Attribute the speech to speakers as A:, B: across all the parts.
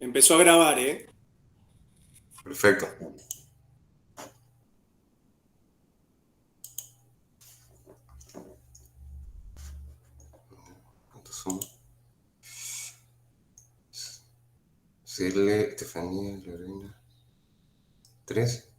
A: Empezó a grabar, ¿eh?
B: Perfecto. ¿Cuántos somos? Cirle, Estefanía, Lorena. ¿Tres?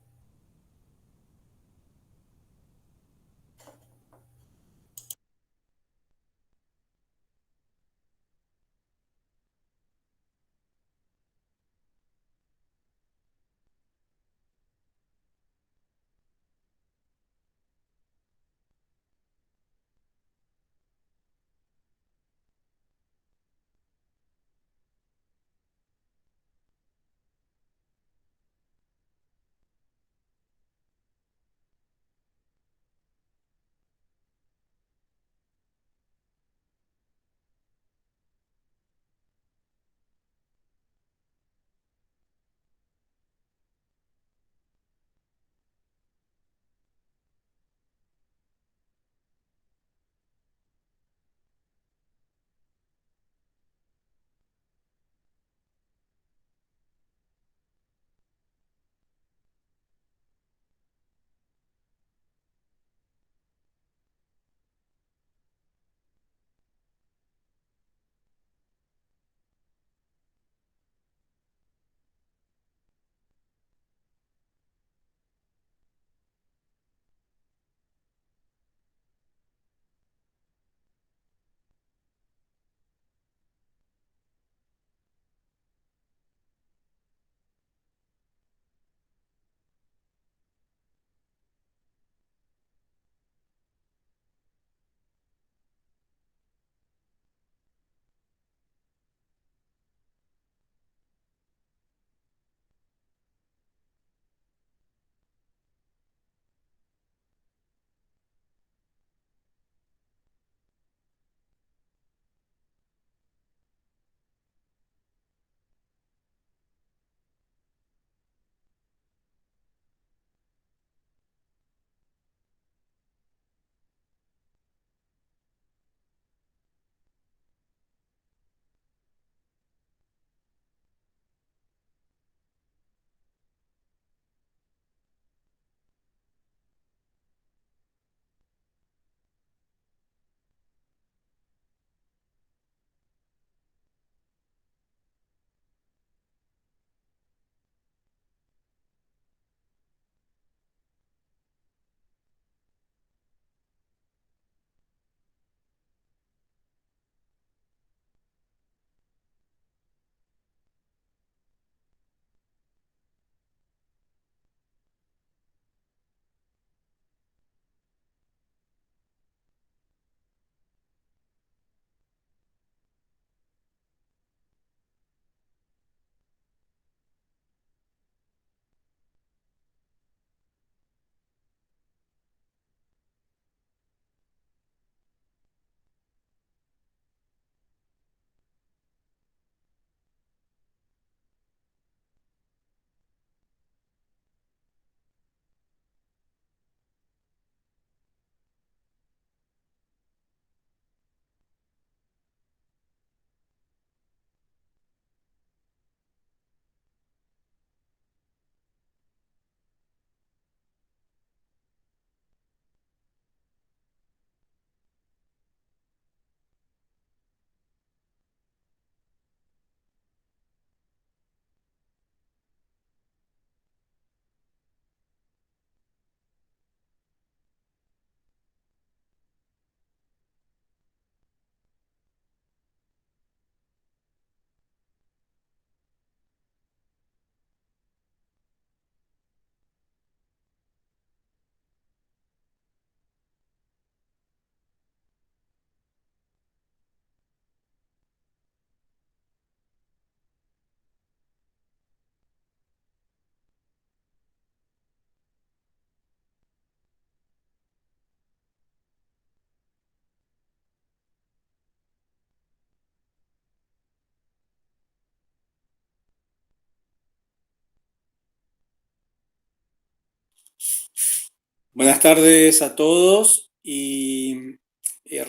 A: Buenas tardes a todos y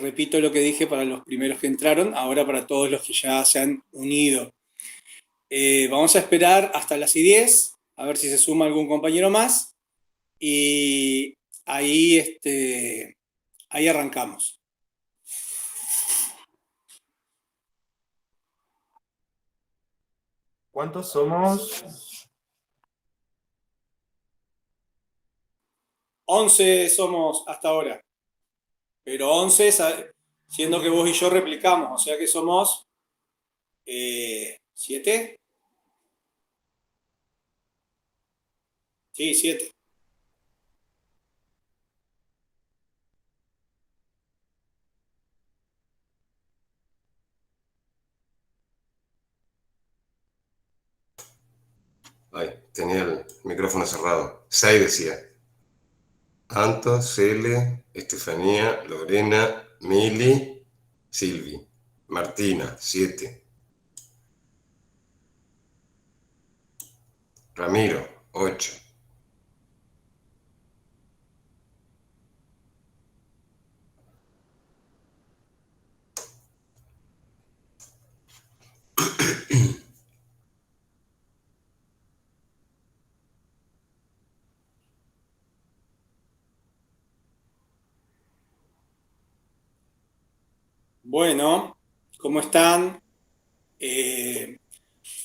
A: repito lo que dije para los primeros que entraron, ahora para todos los que ya se han unido. Vamos a esperar hasta las y 10, a ver si se suma algún compañero más. Y ahí, ahí arrancamos.
C: ¿Cuántos somos?
A: 11 somos hasta ahora. Pero 11, siendo que vos y yo replicamos, o sea que somos 7. Sí, 7.
B: Ay, tenía el micrófono cerrado. 6 decía. Anto, Cele, Estefanía, Lorena, Mili, Silvi. Martina, 7. Ramiro, 8.
A: Bueno, ¿cómo están?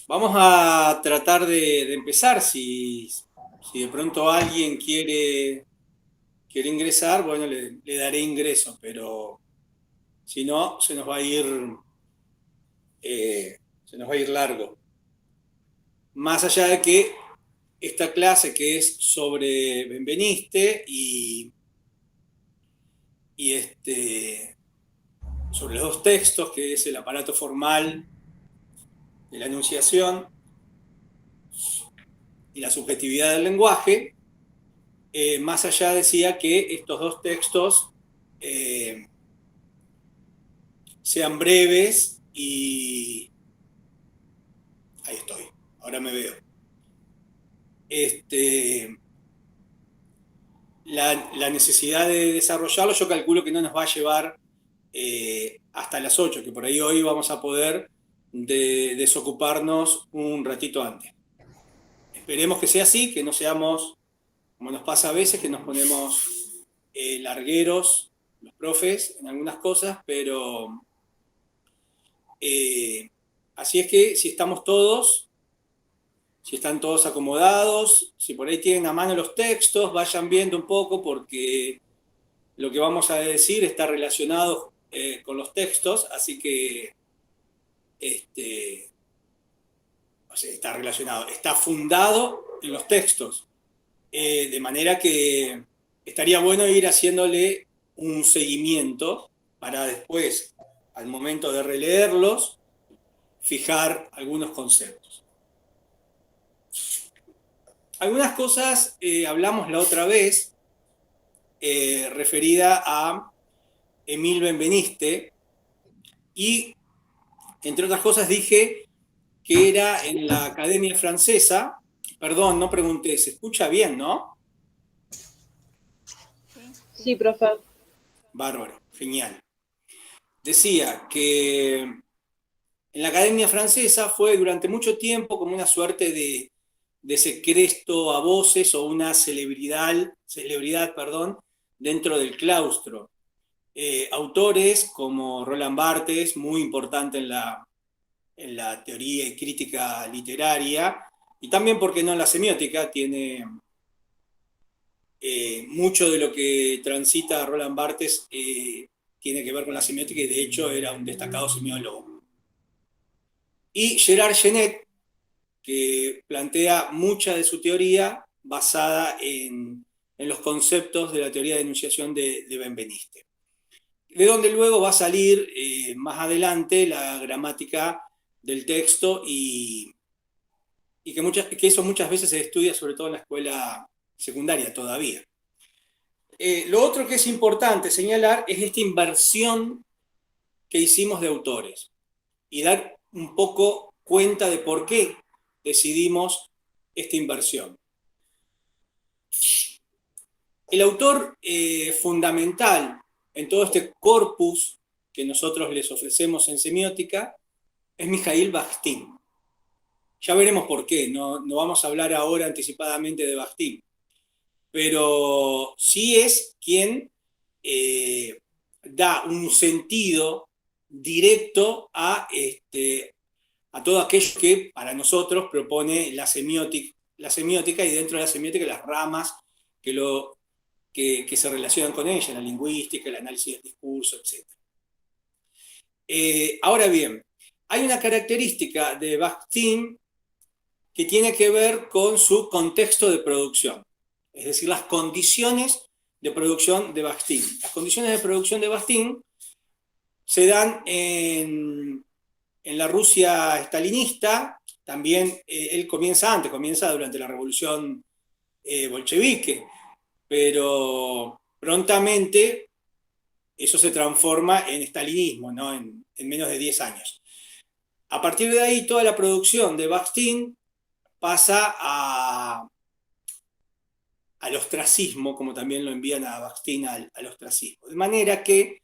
A: Vamos a tratar de empezar. Si de pronto alguien quiere ingresar, bueno, le daré ingreso, pero si no, se nos va a ir largo. Más allá de que esta clase que es sobre Benveniste y sobre los dos textos, que es el aparato formal de la enunciación y la subjetividad del lenguaje, más allá decía que estos dos textos sean breves y... Ahí estoy, ahora me veo. La necesidad de desarrollarlo, yo calculo que no nos va a llevar hasta las 8, que por ahí hoy vamos a poder desocuparnos un ratito antes. Esperemos que sea así, que no seamos, como nos pasa a veces, que nos ponemos largueros los profes en algunas cosas, pero así es que si estamos todos, si están todos acomodados, si por ahí tienen a mano los textos, vayan viendo un poco porque lo que vamos a decir está relacionado con los textos, así que o sea, está relacionado, está fundado en los textos, de manera que estaría bueno ir haciéndole un seguimiento para después, al momento de releerlos, fijar algunos conceptos. Algunas cosas hablamos la otra vez referida a Emile Benveniste y, entre otras cosas, dije que era en la Academia Francesa. Perdón, no pregunté, ¿se escucha bien, no?
D: Sí, profe.
A: Bárbaro, genial. Decía que en la Academia Francesa fue durante mucho tiempo como una suerte de secreto a voces o una celebridad, perdón, dentro del claustro. Autores como Roland Barthes, muy importante en la teoría y crítica literaria, y también, porque no, en la semiótica tiene mucho de lo que transita Roland Barthes, tiene que ver con la semiótica y de hecho era un destacado semiólogo. Y Gerard Genet, que plantea mucha de su teoría basada en los conceptos de la teoría de enunciación de Benveniste. De donde luego va a salir más adelante la gramática del texto y que eso muchas veces se estudia, sobre todo en la escuela secundaria todavía. Lo otro que es importante señalar es esta inversión que hicimos de autores y dar un poco cuenta de por qué decidimos esta inversión. El autor fundamental en todo este corpus que nosotros les ofrecemos en semiótica es Mikhail Bakhtin. Ya veremos por qué, no vamos a hablar ahora anticipadamente de Bakhtin, pero sí es quien da un sentido directo a todo aquello que para nosotros propone la semiótica y dentro de la semiótica las ramas que se relacionan con ella, la lingüística, el análisis del discurso, etc. Ahora bien, hay una característica de Bakhtin que tiene que ver con su contexto de producción, es decir, las condiciones de producción de Bakhtin. Las condiciones de producción de Bakhtin se dan en la Rusia estalinista, también él comienza durante la revolución bolchevique, pero prontamente eso se transforma en estalinismo, ¿no? en menos de 10 años. A partir de ahí, toda la producción de Bakhtin pasa al ostracismo, como también lo envían a Bakhtin al ostracismo. De manera que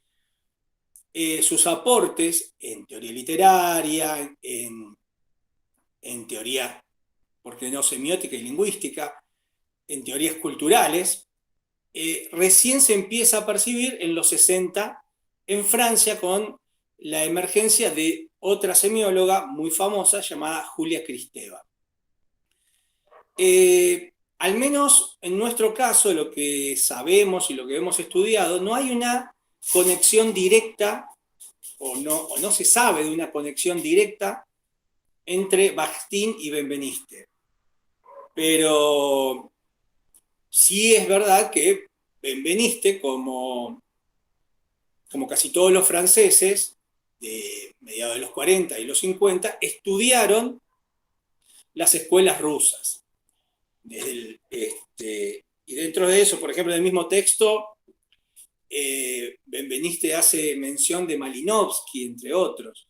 A: sus aportes en teoría literaria, en teoría, ¿por qué no?, semiótica y lingüística, en teorías culturales, recién se empieza a percibir en los 60 en Francia con la emergencia de otra semióloga muy famosa llamada Julia Kristeva. Al menos en nuestro caso, lo que sabemos y lo que hemos estudiado, no hay una conexión directa o no se sabe de una conexión directa entre Bakhtin y Benveniste. Pero sí es verdad que Benveniste, como casi todos los franceses de mediados de los 40 y los 50, estudiaron las escuelas rusas. Y dentro de eso, por ejemplo, en el mismo texto, Benveniste hace mención de Malinowski, entre otros.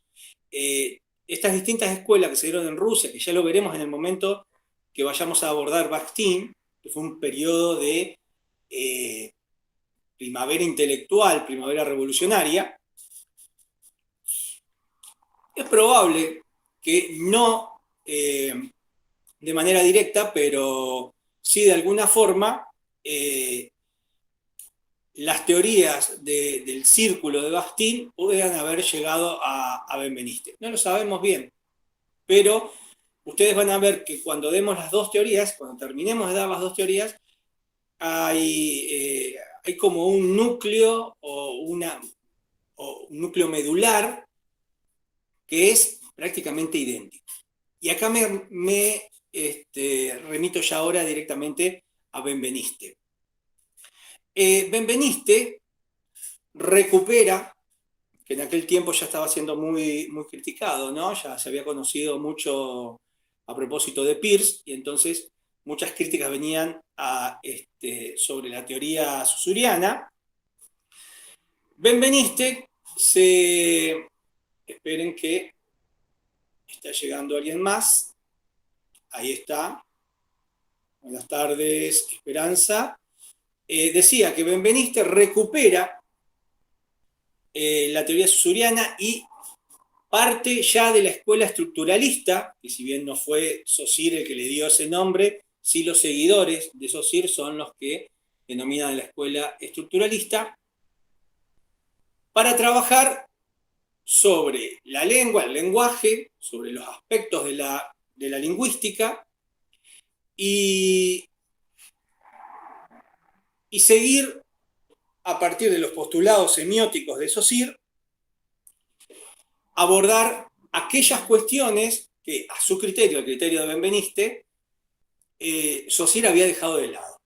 A: Estas distintas escuelas que se dieron en Rusia, que ya lo veremos en el momento que vayamos a abordar Bakhtin, que fue un periodo de primavera intelectual, primavera revolucionaria, es probable que no de manera directa, pero sí de alguna forma, las teorías del círculo de Bakhtin puedan haber llegado a Benveniste. No lo sabemos bien, pero ustedes van a ver que cuando demos las dos teorías, cuando terminemos de dar las dos teorías, hay como un núcleo o un núcleo medular que es prácticamente idéntico. Y acá me remito ya ahora directamente a Benveniste. Benveniste recupera, que en aquel tiempo ya estaba siendo muy, muy criticado, ¿no? Ya se había conocido mucho a propósito de Peirce, y entonces muchas críticas venían sobre la teoría saussuriana. Benveniste esperen que está llegando alguien más. Ahí está. Buenas tardes, Esperanza. Decía que Benveniste recupera la teoría saussuriana y parte ya de la escuela estructuralista, que si bien no fue Saussure el que le dio ese nombre, sí los seguidores de Saussure son los que denominan la escuela estructuralista, para trabajar sobre la lengua, el lenguaje, sobre los aspectos de la lingüística y seguir a partir de los postulados semióticos de Saussure, abordar aquellas cuestiones que a su criterio, el criterio de Benveniste, Saussure había dejado de lado.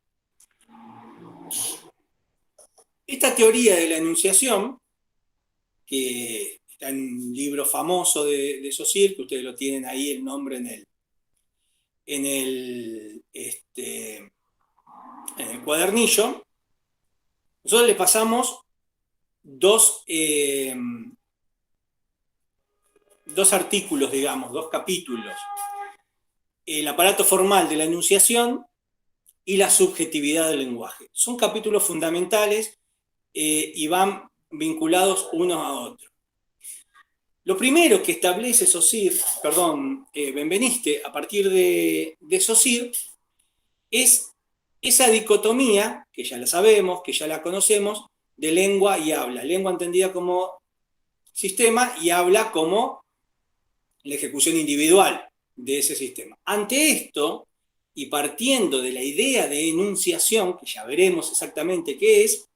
A: Esta teoría de la enunciación, que está en un libro famoso de Saussure, que ustedes lo tienen ahí el nombre en el cuadernillo, nosotros le pasamos dos artículos, digamos, dos capítulos. El aparato formal de la enunciación y la subjetividad del lenguaje. Son capítulos fundamentales y van vinculados unos a otros. Lo primero que establece Benveniste a partir de Saussure es esa dicotomía, que ya la sabemos, que ya la conocemos, de lengua y habla. Lengua entendida como sistema y habla como la ejecución individual de ese sistema. Ante esto, y partiendo de la idea de enunciación, que ya veremos exactamente qué es,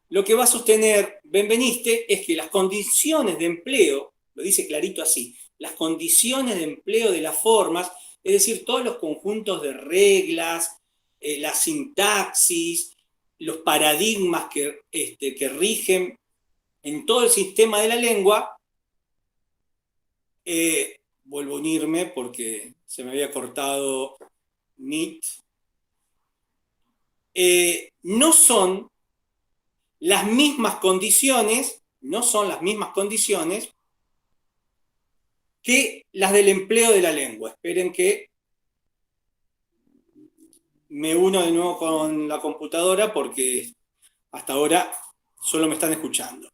A: lo que va a sostener Benveniste es que las condiciones de empleo, lo dice clarito así, las condiciones de empleo de las formas, es decir, todos los conjuntos de reglas, la sintaxis, los paradigmas que rigen en todo el sistema de la lengua, vuelvo a unirme porque se me había cortado Meet, no son las mismas condiciones, que las del empleo de la lengua. Esperen que me uno de nuevo con la computadora porque hasta ahora solo me están escuchando.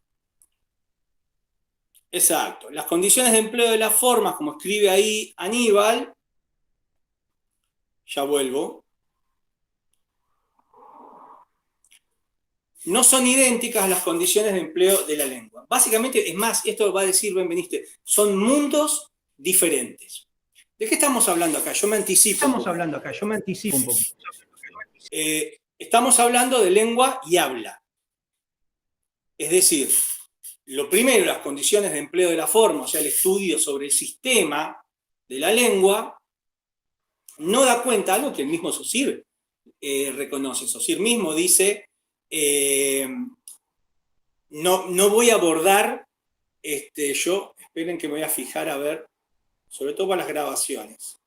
A: Exacto. Las condiciones de empleo de las formas, como escribe ahí Aníbal, ya vuelvo, no son idénticas a las condiciones de empleo de la lengua. Básicamente, es más, esto va a decir Benveniste, son mundos diferentes. ¿De qué estamos hablando acá? Yo me anticipo un poco. Estamos hablando de lengua y habla. Es decir, lo primero, las condiciones de empleo de la forma, o sea, el estudio sobre el sistema de la lengua, no da cuenta algo que el mismo Saussure reconoce. Saussure mismo dice, no voy a abordar, esperen que me voy a fijar a ver, sobre todo para las grabaciones.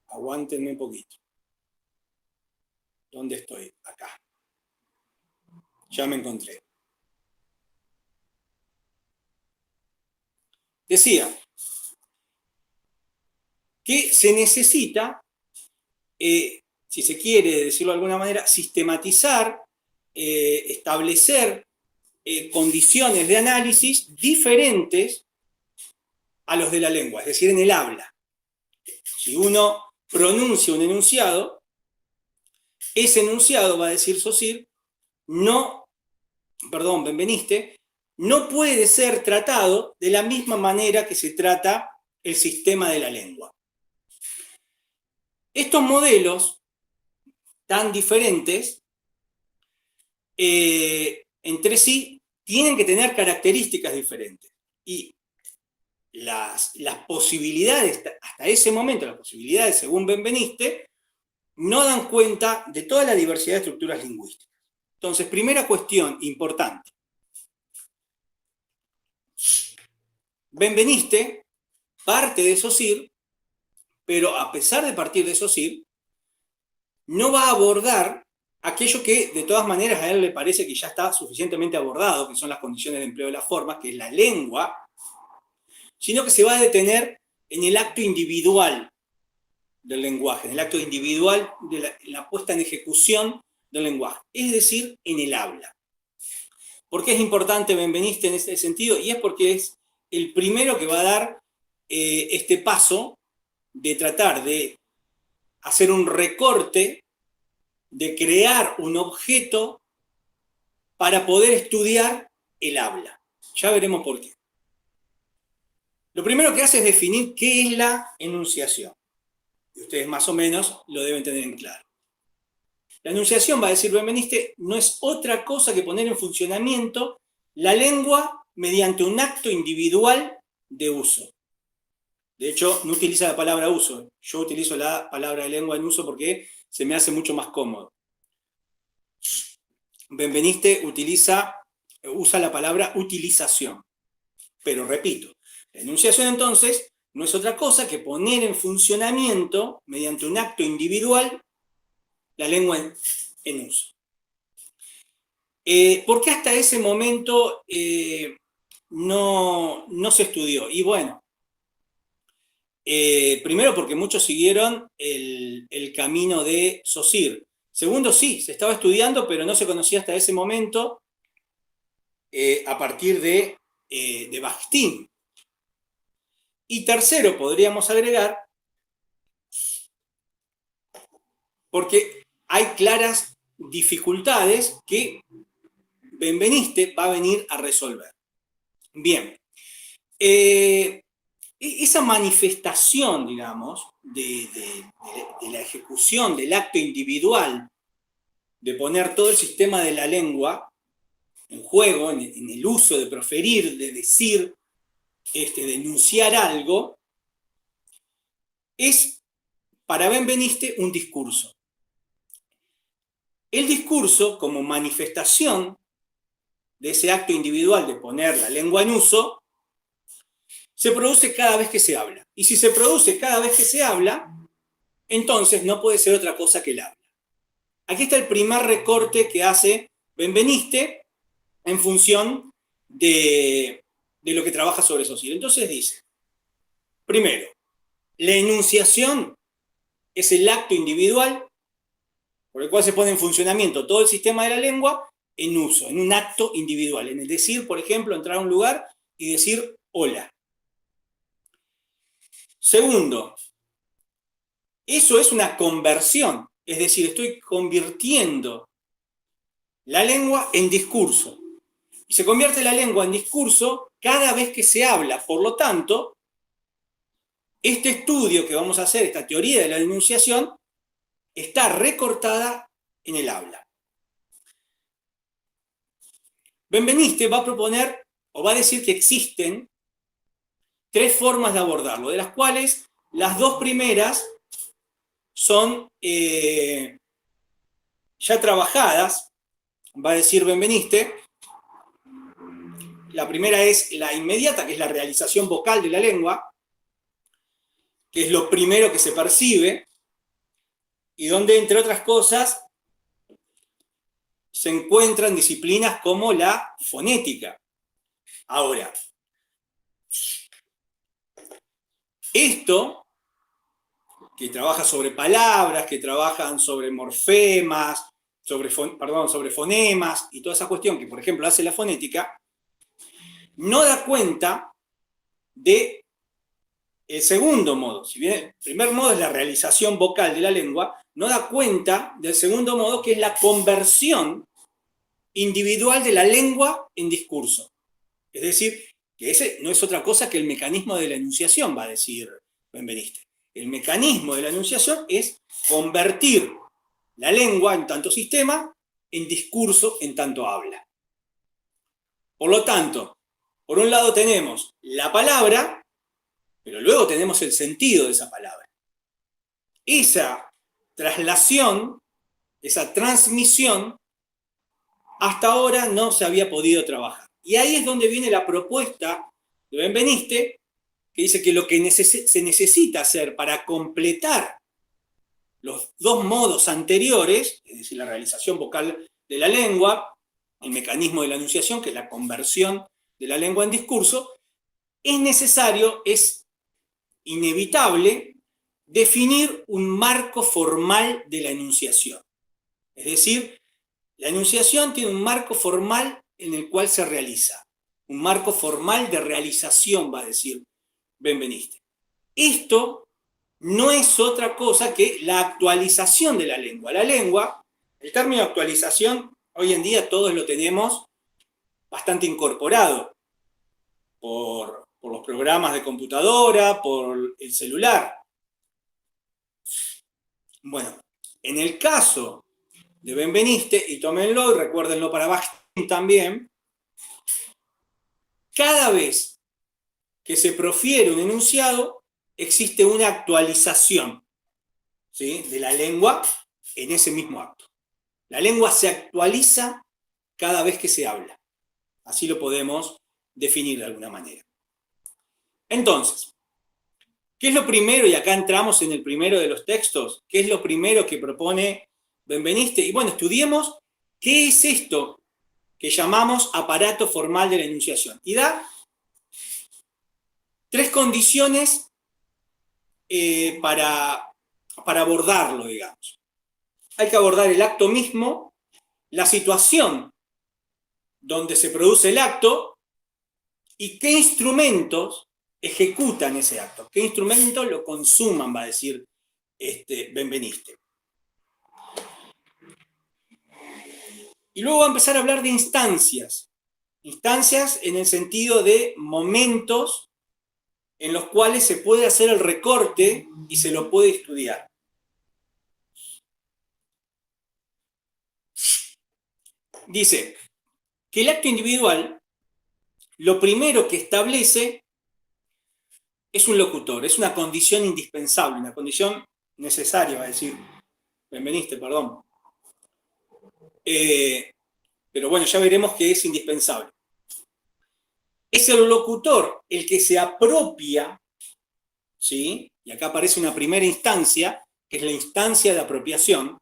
A: Aguántenme un poquito. ¿Dónde estoy? Acá. Ya me encontré. Decía que se necesita, si se quiere decirlo de alguna manera, sistematizar, establecer condiciones de análisis diferentes a los de la lengua, es decir, en el habla. Si uno pronuncia un enunciado, ese enunciado, va a decir Saussure, Benveniste, no puede ser tratado de la misma manera que se trata el sistema de la lengua. Estos modelos tan diferentes entre sí tienen que tener características diferentes. Y las posibilidades, hasta ese momento, las posibilidades, según Benveniste, no dan cuenta de toda la diversidad de estructuras lingüísticas. Entonces, primera cuestión importante. Benveniste parte de Saussure, pero a pesar de partir de Saussure, no va a abordar aquello que de todas maneras a él le parece que ya está suficientemente abordado, que son las condiciones de empleo de las formas, que es la lengua, sino que se va a detener en el acto individual del lenguaje, en el acto individual de la puesta en ejecución del lenguaje, es decir, en el habla. ¿Por qué es importante Benveniste en este sentido? Y es porque es el primero que va a dar este paso de tratar de hacer un recorte, de crear un objeto para poder estudiar el habla. Ya veremos por qué. Lo primero que hace es definir qué es la enunciación. Y ustedes más o menos lo deben tener en claro. La enunciación, va a decir Benveniste, no es otra cosa que poner en funcionamiento la lengua mediante un acto individual de uso. De hecho, no utiliza la palabra uso. Yo utilizo la palabra de lengua en uso porque se me hace mucho más cómodo. Benveniste usa la palabra utilización. Pero repito, la enunciación entonces no es otra cosa que poner en funcionamiento, mediante un acto individual, la lengua en uso. ¿Por qué hasta ese momento no se estudió? Y bueno, primero porque muchos siguieron el camino de Saussure. Segundo, sí, se estaba estudiando, pero no se conocía hasta ese momento a partir de Bakhtin. Y tercero, podríamos agregar, porque hay claras dificultades que Benveniste va a venir a resolver. Bien, esa manifestación, digamos, de la ejecución del acto individual, de poner todo el sistema de la lengua en juego, en el uso de proferir, de decir, de enunciar algo, es para Benveniste un discurso. El discurso, como manifestación de ese acto individual de poner la lengua en uso, se produce cada vez que se habla. Y si se produce cada vez que se habla, entonces no puede ser otra cosa que el habla. Aquí está el primer recorte que hace Benveniste en función de lo que trabaja sobre Saussure. Entonces dice, primero, la enunciación es el acto individual por el cual se pone en funcionamiento todo el sistema de la lengua en uso, en un acto individual, en el decir, por ejemplo, entrar a un lugar y decir hola. Segundo, eso es una conversión, es decir, estoy convirtiendo la lengua en discurso. Y se convierte la lengua en discurso cada vez que se habla. Por lo tanto, este estudio que vamos a hacer, esta teoría de la enunciación, está recortada en el habla. Benveniste va a proponer, o va a decir que existen tres formas de abordarlo, de las cuales las dos primeras son ya trabajadas, va a decir Benveniste. La primera es la inmediata, que es la realización vocal de la lengua, que es lo primero que se percibe, y donde, entre otras cosas, se encuentran disciplinas como la fonética. Ahora, esto, que trabaja sobre palabras, que trabajan sobre morfemas, sobre fonemas, y toda esa cuestión que, por ejemplo, hace la fonética, no da cuenta de el segundo modo. Si bien el primer modo es la realización vocal de la lengua, no da cuenta del segundo modo, que es la conversión individual de la lengua en discurso. Es decir, que ese no es otra cosa que el mecanismo de la enunciación, va a decir Benveniste. El mecanismo de la enunciación es convertir la lengua en tanto sistema en discurso en tanto habla. Por lo tanto, por un lado tenemos la palabra, pero luego tenemos el sentido de esa palabra. Esa traslación, esa transmisión, hasta ahora no se había podido trabajar. Y ahí es donde viene la propuesta de Benveniste, que dice que lo que se necesita hacer para completar los dos modos anteriores, es decir, la realización vocal de la lengua, el mecanismo de la enunciación, que es la conversión de la lengua en discurso, es necesario, es inevitable, definir un marco formal de la enunciación. Es decir, la enunciación tiene un marco formal en el cual se realiza. Un marco formal de realización, va a decir Benveniste. Esto no es otra cosa que la actualización de la lengua. La lengua, el término actualización, hoy en día todos lo tenemos bastante incorporado por los programas de computadora, por el celular. Bueno, en el caso de Benveniste, y tómenlo y recuérdenlo para Bakhtin también, cada vez que se profiere un enunciado, existe una actualización, ¿sí?, de la lengua en ese mismo acto. La lengua se actualiza cada vez que se habla. Así lo podemos definir de alguna manera. Entonces, ¿qué es lo primero? Y acá entramos en el primero de los textos. ¿Qué es lo primero que propone Benveniste? Y bueno, estudiemos qué es esto que llamamos aparato formal de la enunciación. Y da tres condiciones para abordarlo, digamos. Hay que abordar el acto mismo, la situación donde se produce el acto y qué instrumentos ejecutan ese acto, qué instrumentos lo consuman, va a decir Benveniste. Y luego va a empezar a hablar de instancias. Instancias en el sentido de momentos en los cuales se puede hacer el recorte y se lo puede estudiar. Dice que el acto individual, lo primero que establece es un locutor, es una condición indispensable, una condición necesaria, va a decir Benveniste, perdón. Pero bueno, ya veremos que es indispensable. Es el locutor el que se apropia, ¿sí? Y acá aparece una primera instancia, que es la instancia de apropiación.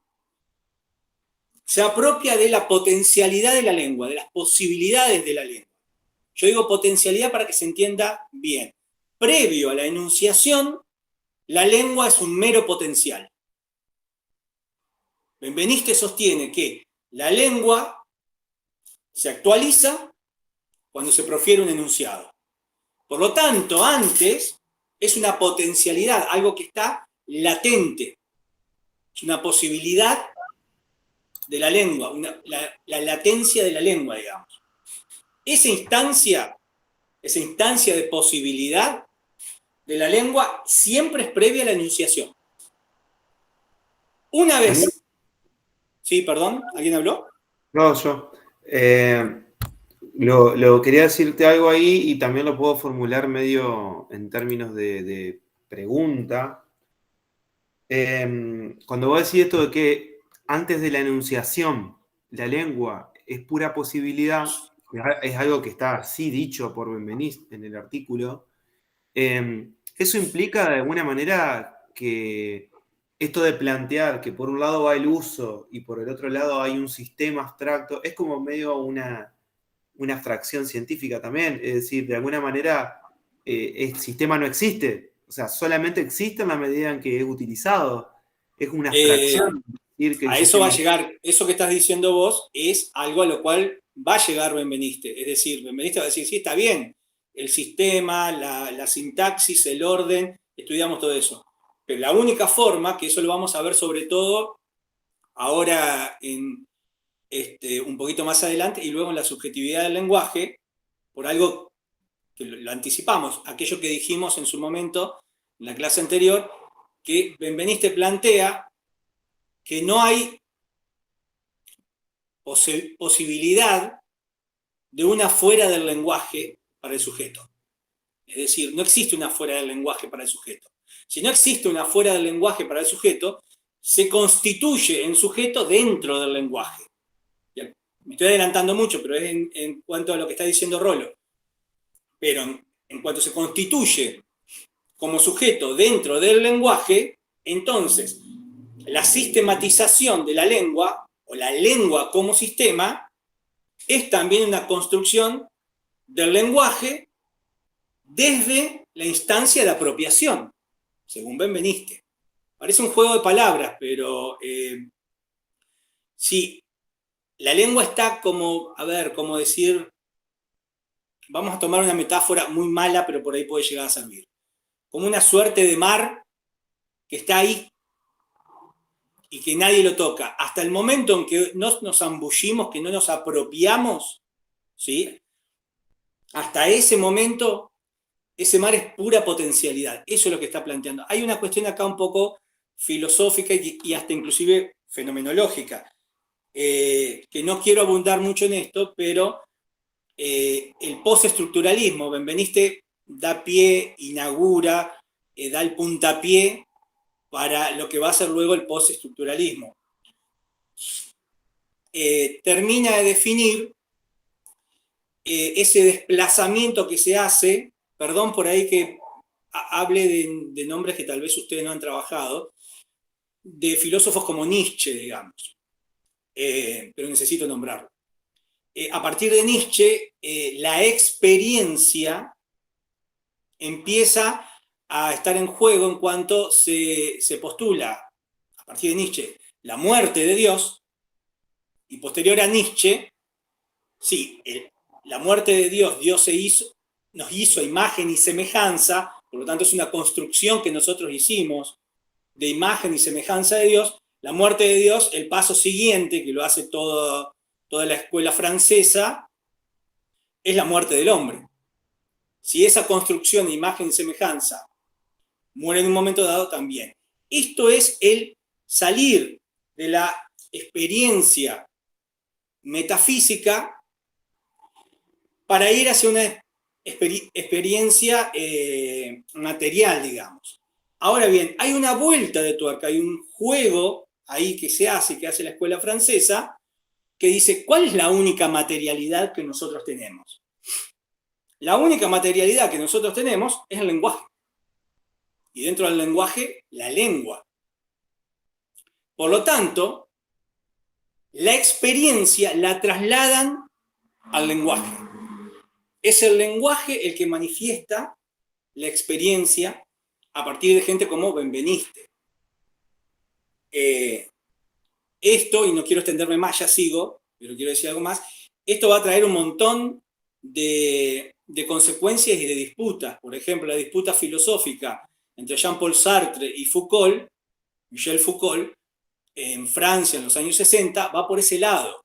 A: Se apropia de la potencialidad de la lengua, de las posibilidades de la lengua. Yo digo potencialidad para que se entienda bien. Previo a la enunciación, la lengua es un mero potencial. Benveniste sostiene que la lengua se actualiza cuando se profiere un enunciado. Por lo tanto, antes es una potencialidad, algo que está latente. Es una posibilidad de la lengua, la latencia de la lengua, digamos. Esa instancia de posibilidad de la lengua siempre es previa a la enunciación. Una vez... Sí, perdón, ¿alguien habló?
C: No, yo. Lo quería decirte algo ahí y también lo puedo formular medio en términos de pregunta. Cuando vos decís esto de que antes de la enunciación la lengua es pura posibilidad, es algo que está así dicho por Benveniste en el artículo, eso implica de alguna manera que esto de plantear que por un lado va el uso y por el otro lado hay un sistema abstracto, es como medio una abstracción científica también, es decir, de alguna manera el sistema no existe, o sea, solamente existe en la medida en que es utilizado, es una abstracción. Decir que
A: a eso va a llegar, eso que estás diciendo vos es algo a lo cual va a llegar Benveniste, es decir, Benveniste va a decir, sí, está bien, el sistema, la sintaxis, el orden, estudiamos todo eso, pero la única forma, que eso lo vamos a ver sobre todo ahora un poquito más adelante y luego en la subjetividad del lenguaje, por algo que lo anticipamos, aquello que dijimos en su momento en la clase anterior, que Benveniste plantea que no hay posibilidad de una fuera del lenguaje para el sujeto. Es decir, no existe una fuera del lenguaje para el sujeto. Si no existe una fuera del lenguaje para el sujeto, se constituye en sujeto dentro del lenguaje. Me estoy adelantando mucho, pero es en cuanto a lo que está diciendo Rollo. Pero en cuanto se constituye como sujeto dentro del lenguaje, entonces la sistematización de la lengua, o la lengua como sistema, es también una construcción del lenguaje desde la instancia de apropiación, según Benveniste. Parece un juego de palabras, pero sí, la lengua está como, a ver, como decir, vamos a tomar una metáfora muy mala, pero por ahí puede llegar a servir. Como una suerte de mar que está ahí y que nadie lo toca. Hasta el momento en que no nos zambullimos, que no nos apropiamos, ¿sí? Hasta ese momento, ese mar es pura potencialidad. Eso es lo que está planteando. Hay una cuestión acá un poco filosófica y hasta inclusive fenomenológica, que no quiero abundar mucho en esto, pero el postestructuralismo, Benveniste da pie, inaugura, da el puntapié para lo que va a ser luego el postestructuralismo. Termina de definir ese desplazamiento que se hace, perdón por ahí que hable de nombres que tal vez ustedes no han trabajado, de filósofos como Nietzsche, digamos, pero necesito nombrarlo. A partir de Nietzsche, la experiencia empieza a estar en juego en cuanto se postula, a partir de Nietzsche, la muerte de Dios, y posterior a Nietzsche, Sí, la muerte de Dios, nos hizo a imagen y semejanza, por lo tanto es una construcción que nosotros hicimos de imagen y semejanza de Dios. La muerte de Dios, el paso siguiente, que lo hace toda la escuela francesa, es la muerte del hombre. Si esa construcción de imagen y semejanza muere en un momento dado, también. Esto es el salir de la experiencia metafísica para ir hacia una experiencia material, digamos. Ahora bien, hay una vuelta de tuerca, hay un juego ahí que hace la escuela francesa, que dice, ¿cuál es la única materialidad que nosotros tenemos? La única materialidad que nosotros tenemos es el lenguaje. Y dentro del lenguaje, la lengua. Por lo tanto, la experiencia la trasladan al lenguaje. Es el lenguaje el que manifiesta la experiencia a partir de gente como Benveniste. Esto, y no quiero extenderme más, ya sigo, pero quiero decir algo más, esto va a traer un montón de consecuencias y de disputas. Por ejemplo, la disputa filosófica entre Jean-Paul Sartre y Foucault, Michel Foucault, en Francia en los años 60, va por ese lado.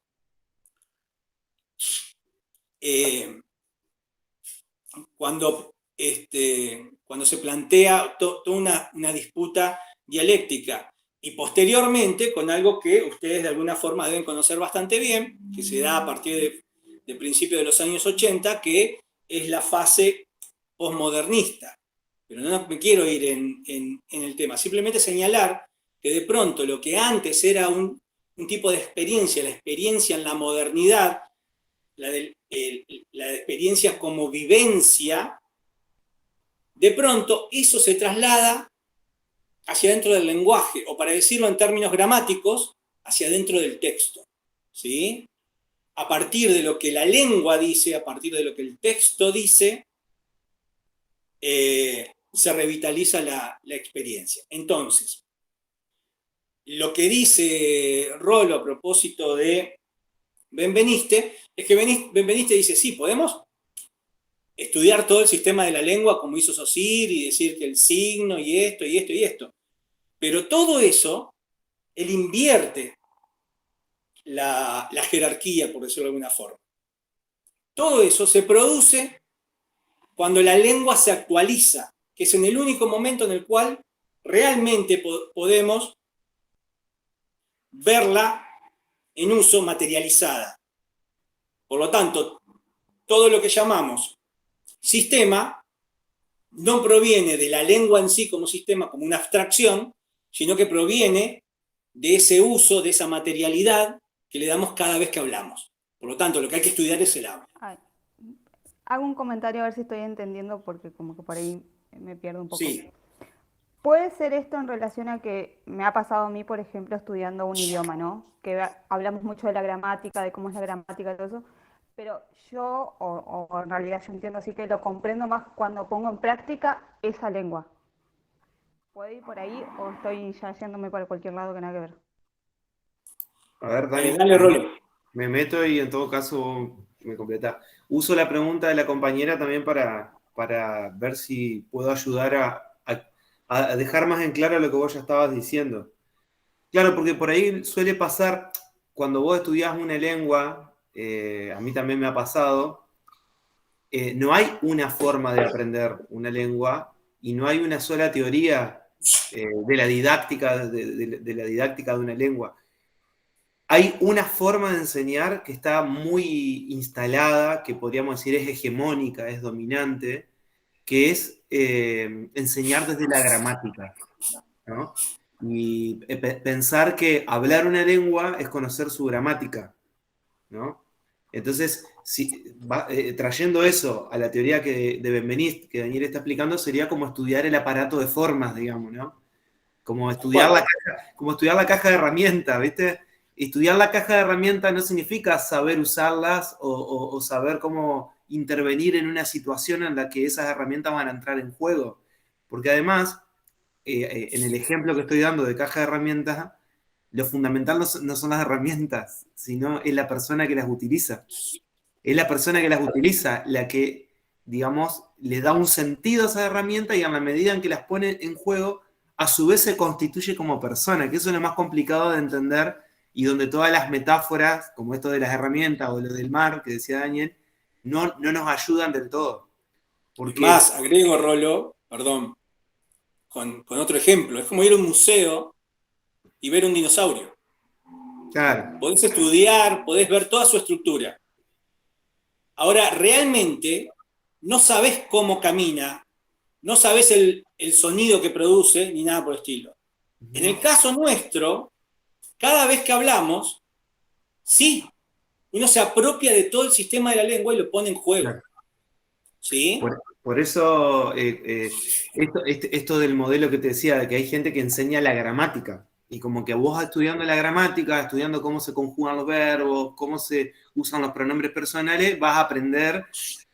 A: Cuando se plantea toda una disputa dialéctica, y posteriormente con algo que ustedes de alguna forma deben conocer bastante bien, que se da a partir de principios de los años 80, que es la fase posmodernista. Pero no me quiero ir en el tema, simplemente señalar que de pronto lo que antes era un tipo de experiencia, la experiencia en la modernidad, la experiencia como vivencia, de pronto eso se traslada hacia dentro del lenguaje, o para decirlo en términos gramáticos, hacia dentro del texto, ¿sí? A partir de lo que la lengua dice, a partir de lo que el texto dice, se revitaliza la experiencia. Entonces, lo que dice Rollo a propósito de Benveniste, es que Benveniste dice, sí, podemos estudiar todo el sistema de la lengua como hizo Saussure y decir que el signo y esto y esto y esto. Pero todo eso, él invierte la jerarquía, por decirlo de alguna forma. Todo eso se produce cuando la lengua se actualiza, que es en el único momento en el cual realmente podemos verla en uso, materializada. Por lo tanto, todo lo que llamamos sistema no proviene de la lengua en sí como sistema, como una abstracción, sino que proviene de ese uso, de esa materialidad que le damos cada vez que hablamos. Por lo tanto, lo que hay que estudiar es el habla.
D: Hago un comentario a ver si estoy entendiendo, porque como que por ahí me pierdo un poco.
A: Sí.
D: ¿Puede ser esto en relación a que me ha pasado a mí, por ejemplo, estudiando un idioma, ¿no? Que hablamos mucho de la gramática, de cómo es la gramática y todo eso, pero yo, o en realidad yo entiendo así que lo comprendo más cuando pongo en práctica esa lengua. ¿Puede ir por ahí o estoy ya yéndome para cualquier lado que nada que ver?
C: A ver, Dani,
A: Dale, Rolo.
C: me meto y en todo caso me completa. Uso la pregunta de la compañera también para ver si puedo ayudar a dejar más en claro lo que vos ya estabas diciendo. Claro, porque por ahí suele pasar, cuando vos estudiás una lengua, a mí también me ha pasado, no hay una forma de aprender una lengua y no hay una sola teoría de la didáctica de la didáctica de una lengua. Hay una forma de enseñar que está muy instalada, que podríamos decir es hegemónica, es dominante, que es enseñar desde la gramática, ¿no? Y pensar que hablar una lengua es conocer su gramática, ¿no? Entonces, trayendo eso a la teoría de Benveniste, que Daniel está explicando, sería como estudiar el aparato de formas, digamos, ¿no? Como estudiar la caja de herramientas, ¿viste? Estudiar la caja de herramientas no significa saber usarlas o saber cómo intervenir en una situación en la que esas herramientas van a entrar en juego. Porque además, en el ejemplo que estoy dando de caja de herramientas, lo fundamental no son las herramientas, sino es la persona que las utiliza. Es la persona que las utiliza la que, digamos, le da un sentido a esa herramienta y a la medida en que las pone en juego, a su vez se constituye como persona, que eso es lo más complicado de entender y donde todas las metáforas, como esto de las herramientas o lo del mar, que decía Daniel, no nos ayudan del todo.
A: Es
C: Porque,
A: más, agrego, Rolo, perdón, con otro ejemplo. Es como ir a un museo y ver un dinosaurio.
C: claro,
A: Podés estudiar, podés ver toda su estructura. Ahora, realmente no sabés cómo camina, no sabés el sonido que produce, ni nada por el estilo. En el caso nuestro, cada vez que hablamos, sí, uno se apropia de todo el sistema de la lengua y lo pone en juego.
C: claro.
A: ¿Sí?
C: Por eso, esto del modelo que te decía, de que hay gente que enseña la gramática, y como que vos estudiando la gramática, estudiando cómo se conjugan los verbos, cómo se usan los pronombres personales, vas a aprender.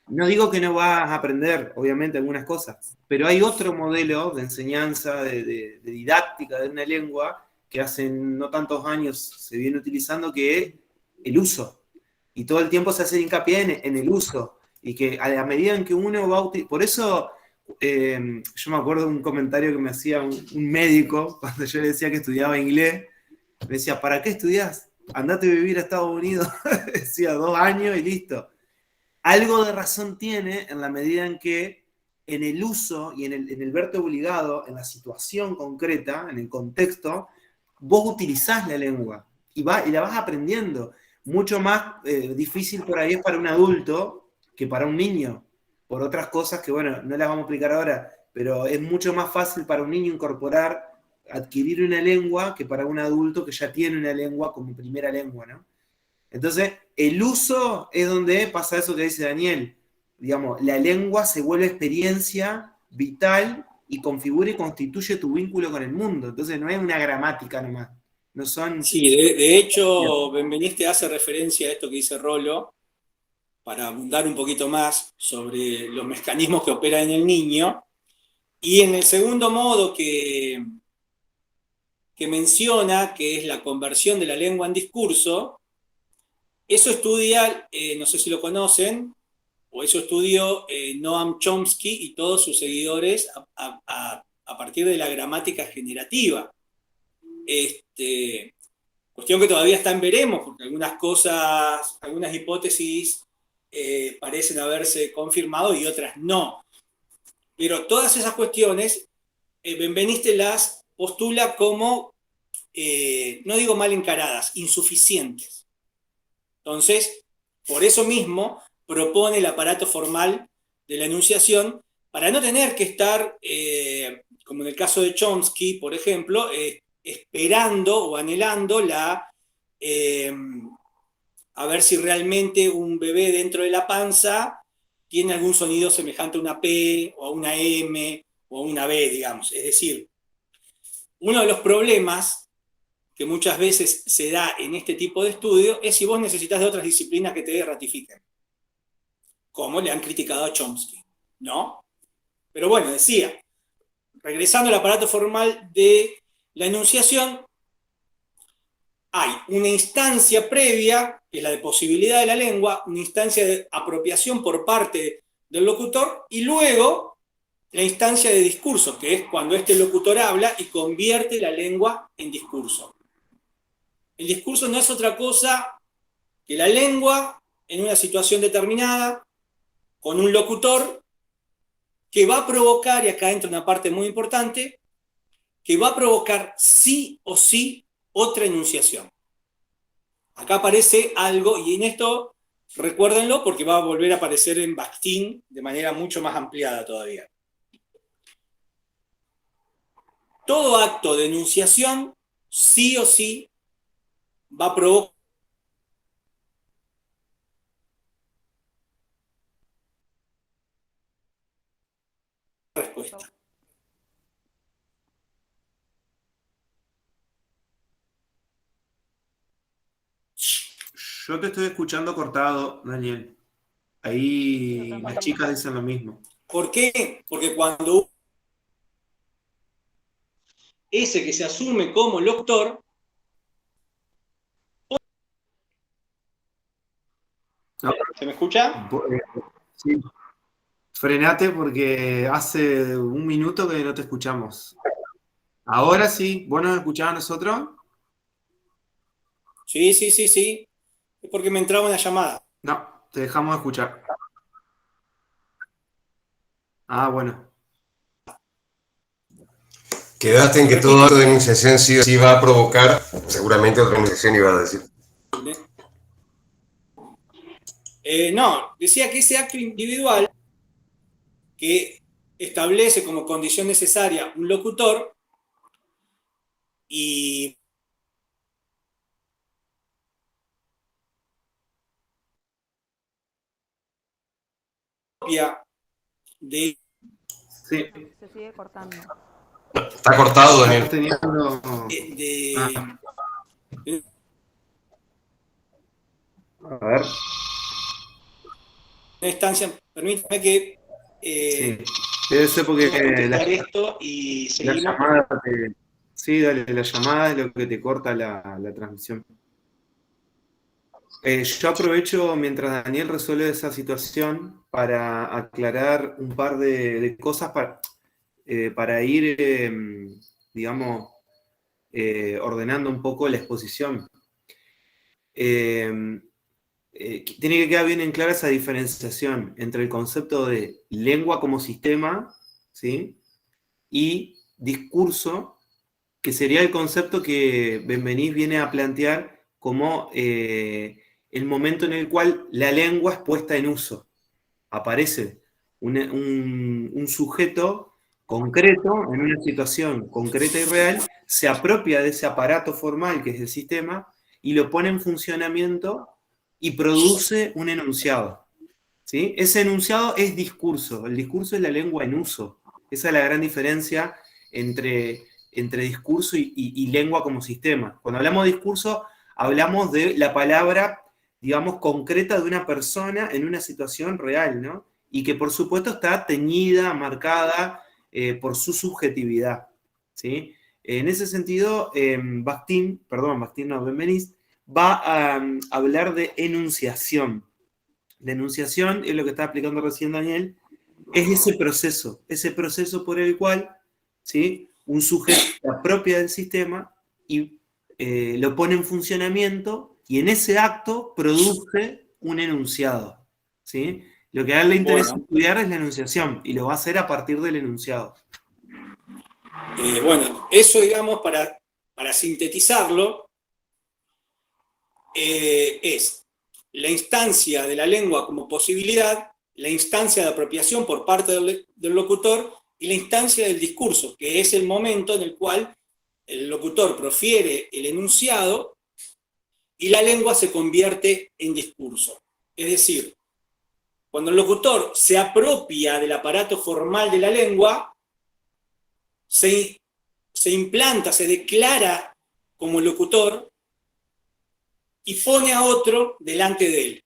C: No digo que no vas a aprender, obviamente, algunas cosas, pero hay otro modelo de enseñanza, de didáctica de una lengua que hace no tantos años se viene utilizando, que es el uso. Y todo el tiempo se hace hincapié en el uso. Y que a la medida en que uno va a utilizar. Por eso, yo me acuerdo de un comentario que me hacía un médico cuando yo le decía que estudiaba inglés. Me decía, ¿para qué estudias? Andate a vivir a Estados Unidos. Decía 2 años y listo. Algo de razón tiene en la medida en que en el uso y en el verte obligado, en la situación concreta, en el contexto, vos utilizás la lengua y la vas aprendiendo. Mucho más difícil por ahí es para un adulto que para un niño, por otras cosas que, bueno, no las vamos a explicar ahora, pero es mucho más fácil para un niño incorporar, adquirir una lengua que para un adulto que ya tiene una lengua como primera lengua, ¿no? Entonces, el uso es donde pasa eso que dice Daniel. Digamos, la lengua se vuelve experiencia vital y configura y constituye tu vínculo con el mundo. Entonces, no es una gramática nomás. No son.
A: Sí, de hecho, Benveniste hace referencia a esto que dice Rolo, para abundar un poquito más sobre los mecanismos que operan en el niño. Y en el segundo modo que menciona, que es la conversión de la lengua en discurso, eso estudia, no sé si lo conocen, o eso estudió Noam Chomsky y todos sus seguidores a partir de la gramática generativa. Cuestión que todavía está en veremos, porque algunas cosas, algunas hipótesis parecen haberse confirmado y otras no. Pero todas esas cuestiones, Benveniste las postula como, no digo mal encaradas, insuficientes. Entonces, por eso mismo, propone el aparato formal de la enunciación para no tener que estar, como en el caso de Chomsky, por ejemplo, esperando o anhelando a ver si realmente un bebé dentro de la panza tiene algún sonido semejante a una P o a una M o a una B, digamos. Es decir, uno de los problemas que muchas veces se da en este tipo de estudio es si vos necesitas de otras disciplinas que te ratifiquen, como le han criticado a Chomsky, ¿no? Pero bueno, decía, regresando al aparato formal de la enunciación, hay una instancia previa, que es la de posibilidad de la lengua, una instancia de apropiación por parte del locutor, y luego la instancia de discurso, que es cuando este locutor habla y convierte la lengua en discurso. El discurso no es otra cosa que la lengua en una situación determinada, con un locutor que va a provocar, y acá entra una parte muy importante, que va a provocar sí o sí otra enunciación. Acá aparece algo, y en esto recuérdenlo porque va a volver a aparecer en Bakhtin de manera mucho más ampliada todavía. Todo acto de enunciación sí o sí va a provocar respuesta.
C: Yo te estoy escuchando cortado, Daniel. Ahí las chicas dicen lo mismo.
A: ¿Por qué? Porque cuando ese que se asume como locutor.
C: No,
E: ¿Se me escucha?
C: sí. Frenate porque hace un minuto que no te escuchamos. Ahora sí, ¿vos nos escuchás a nosotros?
A: Sí, sí, sí, sí. Es porque me entraba una llamada.
C: No, te dejamos de escuchar. Ah, bueno.
B: Quedaste en que todo
A: Repito.
B: acto de enunciación sí o sí va a provocar, seguramente otra enunciación iba a decir.
A: No, decía que ese acto individual que establece como condición necesaria un locutor y propia de,
C: Sí,
D: Se sigue cortando.
B: Está cortado,
C: estás
B: Daniel.
C: teniendo... Ah,
A: de
C: a ver,
A: una instancia, permítame que
C: sí. Debe ser porque
E: Vamos a contestar esto y
C: la
E: seguimos.
C: llamada te... Sí, dale, la llamada es lo que te corta la transmisión. Yo aprovecho mientras Daniel resuelve esa situación para aclarar un par de cosas para ir, digamos, ordenando un poco la exposición. Tiene que quedar bien en clara esa diferenciación entre el concepto de lengua como sistema, ¿sí? Y discurso, que sería el concepto que Benveniste viene a plantear como el momento en el cual la lengua es puesta en uso. Aparece un sujeto concreto en una situación concreta y real, se apropia de ese aparato formal que es el sistema y lo pone en funcionamiento y produce un enunciado. ¿Sí? Ese enunciado es discurso, el discurso es la lengua en uso. Esa es la gran diferencia entre discurso y lengua como sistema. Cuando hablamos de discurso, hablamos de la palabra, digamos, concreta de una persona en una situación real, ¿no? Y que por supuesto está teñida, marcada por su subjetividad, ¿sí? En ese sentido, Benveniste va a hablar de enunciación. La enunciación, es lo que estaba explicando recién Daniel, es ese proceso por el cual, ¿sí?, un sujeto se apropia del sistema y lo pone en funcionamiento y en ese acto produce un enunciado. ¿Sí? Lo que a él le interesa estudiar es la enunciación y lo va a hacer a partir del enunciado.
A: Bueno, eso digamos para sintetizarlo es la instancia de la lengua como posibilidad, la instancia de apropiación por parte del locutor y la instancia del discurso, que es el momento en el cual el locutor profiere el enunciado y la lengua se convierte en discurso. Es decir, cuando el locutor se apropia del aparato formal de la lengua, se implanta, se declara como locutor y pone a otro delante de él.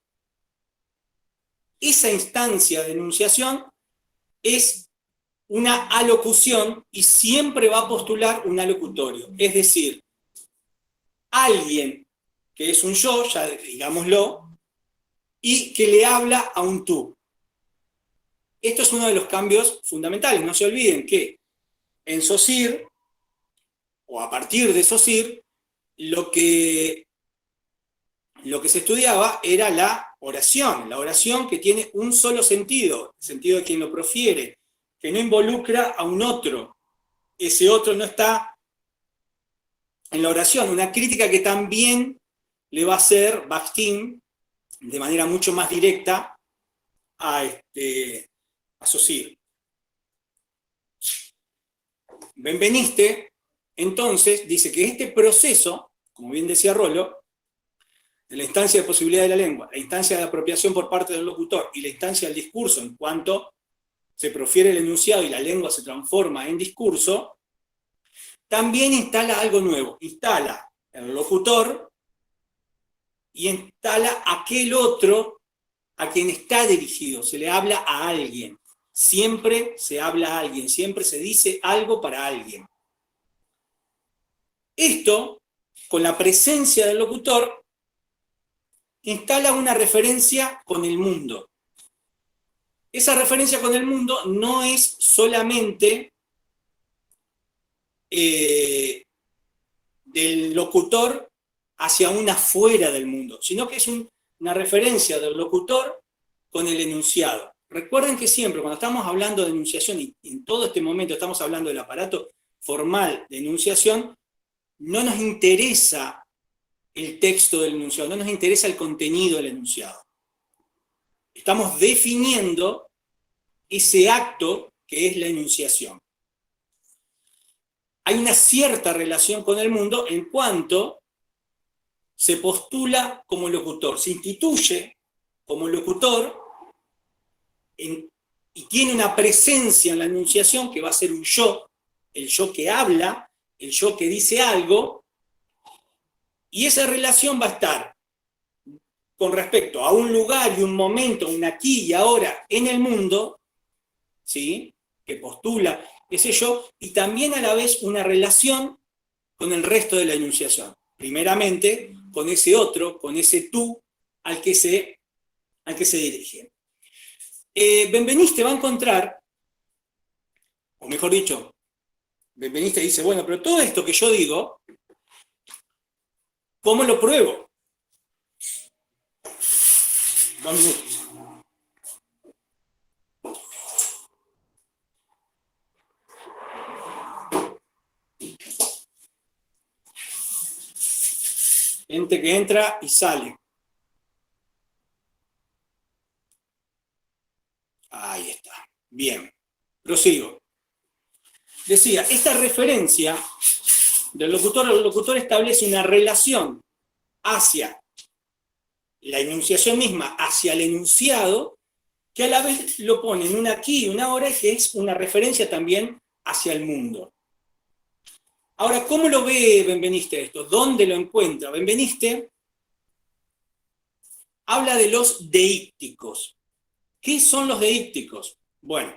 A: Esa instancia de enunciación es una alocución y siempre va a postular un alocutorio. Es decir, alguien que es un yo, ya digámoslo, y que le habla a un tú. Esto es uno de los cambios fundamentales. No se olviden que en Saussure, o a partir de Saussure, lo que se estudiaba era la oración que tiene un solo sentido, el sentido de quien lo profiere, que no involucra a un otro. Ese otro no está en la oración. Una crítica que también le va a hacer Bakhtin de manera mucho más directa a Saussure. Benveniste, entonces, dice que este proceso, como bien decía Rollo, de la instancia de posibilidad de la lengua, la instancia de apropiación por parte del locutor y la instancia del discurso en cuanto se profiere el enunciado y la lengua se transforma en discurso, también instala algo nuevo, instala el locutor y instala aquel otro a quien está dirigido, se le habla a alguien, siempre se habla a alguien, siempre se dice algo para alguien. Esto, con la presencia del locutor, instala una referencia con el mundo. Esa referencia con el mundo no es solamente del locutor hacia una fuera del mundo, sino que es una referencia del locutor con el enunciado. Recuerden que siempre, cuando estamos hablando de enunciación, y en todo este momento estamos hablando del aparato formal de enunciación, no nos interesa el texto del enunciado, no nos interesa el contenido del enunciado. Estamos definiendo ese acto que es la enunciación. Hay una cierta relación con el mundo en cuanto se postula como locutor, se instituye como locutor y tiene una presencia en la enunciación que va a ser un yo, el yo que habla, el yo que dice algo, y esa relación va a estar con respecto a un lugar y un momento, un aquí y ahora en el mundo, ¿sí?, que postula ese yo, y también a la vez una relación con el resto de la enunciación. Primeramente, con ese otro, con ese tú al que se dirige. Benveniste va a encontrar, o mejor dicho, Benveniste dice, bueno, pero todo esto que yo digo, ¿cómo lo pruebo? 2 minutos. Gente que entra y sale. Ahí está. Bien. Prosigo. Decía, esta referencia del locutor al locutor establece una relación hacia la enunciación misma, hacia el enunciado, que a la vez lo pone en un aquí y una ahora, y que es una referencia también hacia el mundo. Ahora, ¿cómo lo ve Benveniste esto? ¿Dónde lo encuentra? Benveniste habla de los deícticos. ¿Qué son los deícticos? Bueno,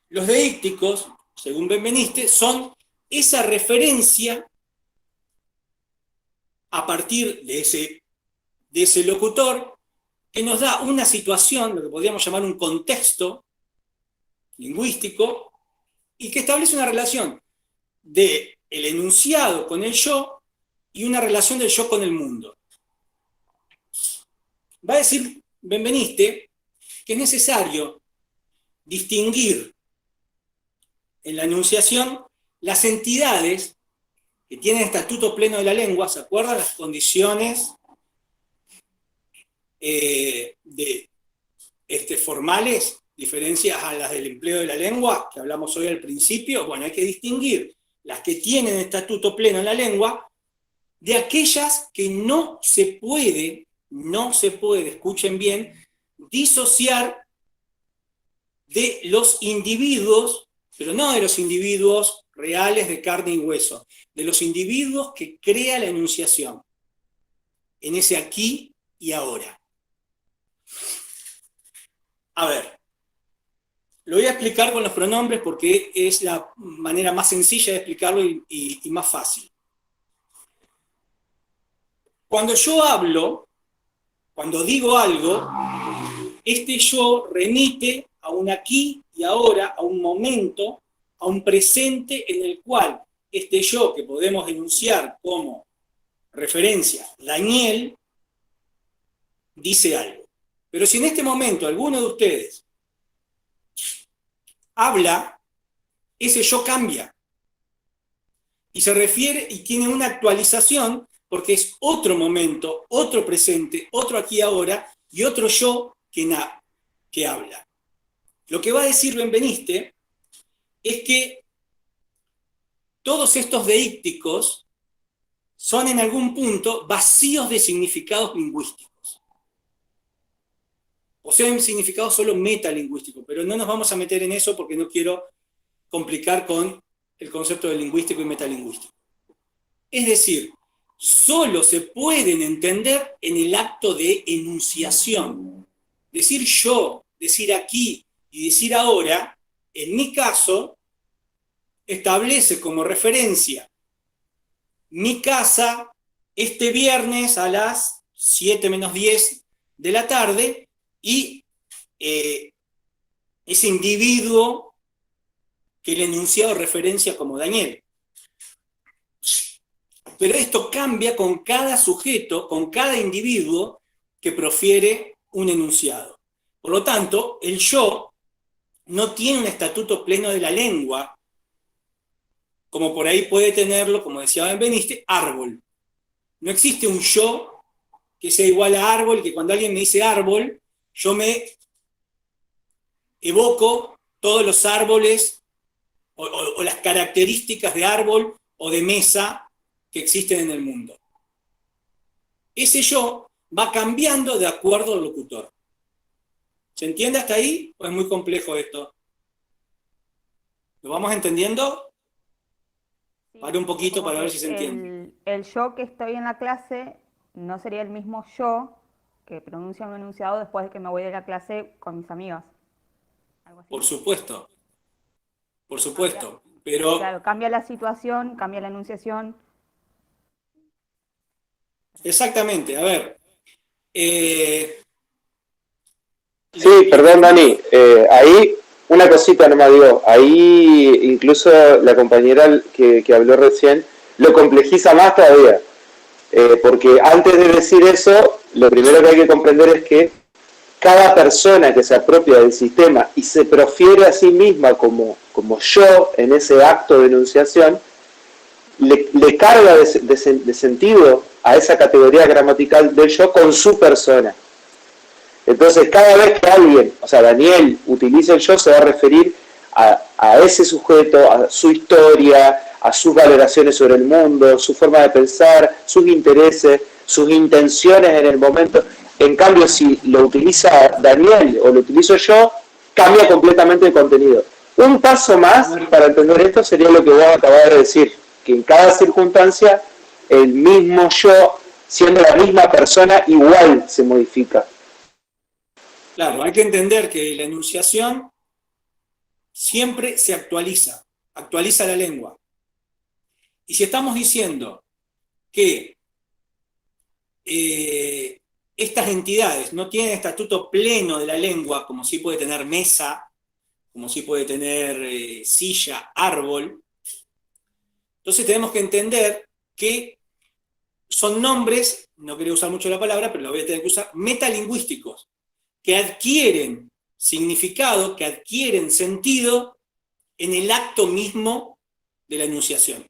A: los deícticos, según Benveniste, son esa referencia a partir de ese locutor que nos da una situación, lo que podríamos llamar un contexto lingüístico, y que establece una relación del enunciado con el yo y una relación del yo con el mundo. Va a decir Benveniste que es necesario distinguir en la enunciación las entidades que tienen estatuto pleno de la lengua. ¿Se acuerdan las condiciones formales, diferencias a las del empleo de la lengua, que hablamos hoy al principio? Bueno, hay que distinguir las que tienen estatuto pleno en la lengua de aquellas que no se puede, escuchen bien, disociar de los individuos, pero no de los individuos reales de carne y hueso, de los individuos que crea la enunciación, en ese aquí y ahora. A ver, lo voy a explicar con los pronombres porque es la manera más sencilla de explicarlo y más fácil. Cuando yo hablo, cuando digo algo, este yo remite a un aquí y ahora, a un momento, a un presente en el cual este yo, que podemos enunciar como referencia, Daniel, dice algo. Pero si en este momento alguno de ustedes habla, ese yo cambia y se refiere y tiene una actualización porque es otro momento, otro presente, otro aquí y ahora y otro yo que habla. Lo que va a decir Benveniste es que todos estos deícticos son en algún punto vacíos de significados lingüísticos. Poseen significados solo metalingüísticos, pero no nos vamos a meter en eso porque no quiero complicar con el concepto de lingüístico y metalingüístico. Es decir, solo se pueden entender en el acto de enunciación. Decir yo, decir aquí y decir ahora, en mi caso, establece como referencia mi casa este viernes a las 7 menos 10 de la tarde, y ese individuo que el enunciado referencia como Daniel. Pero esto cambia con cada sujeto, con cada individuo que profiere un enunciado. Por lo tanto, el yo no tiene un estatuto pleno de la lengua, como por ahí puede tenerlo, como decía Benveniste, árbol. No existe un yo que sea igual a árbol, que cuando alguien me dice árbol, yo me evoco todos los árboles o las características de árbol o de mesa que existen en el mundo. Ese yo va cambiando de acuerdo al locutor. ¿Se entiende hasta ahí? ¿O es muy complejo esto? ¿Lo vamos entendiendo?
D: Sí,
A: Para un poquito
D: como
A: para ver
D: que
A: si se entiende.
D: el yo que estoy en la clase no sería el mismo yo que pronuncia un enunciado después de que me voy de la clase con mis amigas. Algo así.
A: Por supuesto. Por
D: Cambia,
A: supuesto. Pero
D: claro, cambia la situación, cambia la enunciación.
A: exactamente, a ver.
F: Sí, perdón, Dani. Ahí, una cosita nomás digo. Ahí, incluso la compañera que habló recién lo complejiza más todavía. Porque antes de decir eso, lo primero que hay que comprender es que cada persona que se apropia del sistema y se profiere a sí misma como yo en ese acto de enunciación, le carga de sentido a esa categoría gramatical del yo con su persona. Entonces, cada vez que alguien, o sea, Daniel, utiliza el yo, se va a referir a ese sujeto, a su historia, a sus valoraciones sobre el mundo, su forma de pensar, sus intereses, sus intenciones en el momento. En cambio, si lo utiliza Daniel o lo utilizo yo, cambia completamente el contenido. Un paso más para entender esto sería lo que vos acabás de decir, que en cada circunstancia el mismo yo, siendo la misma persona, igual se modifica.
A: claro, hay que entender que la enunciación siempre se actualiza la lengua. Y si estamos diciendo que estas entidades no tienen estatuto pleno de la lengua, como sí puede tener mesa, como sí puede tener silla, árbol, entonces tenemos que entender que son nombres, no quería usar mucho la palabra, pero la voy a tener que usar, metalingüísticos, que adquieren significado, que adquieren sentido en el acto mismo de la enunciación.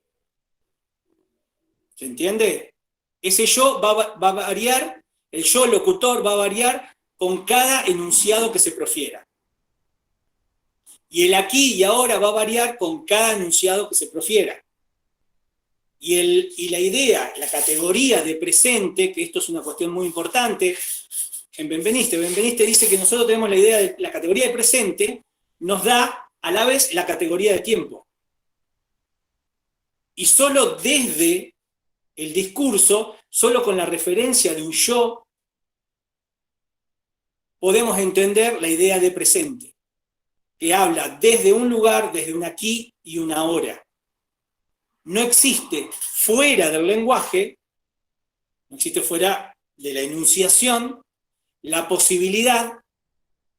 A: ¿Se entiende? Ese yo va a variar, el yo locutor va a variar con cada enunciado que se profiera. Y el aquí y ahora va a variar con cada enunciado que se profiera. Y la idea, la categoría de presente, que esto es una cuestión muy importante, en Benveniste dice que nosotros tenemos la idea de la categoría de presente, nos da a la vez la categoría de tiempo. Y solo desde el discurso, solo con la referencia de un yo, podemos entender la idea de presente, que habla desde un lugar, desde un aquí y un ahora. No existe fuera del lenguaje, no existe fuera de la enunciación, la posibilidad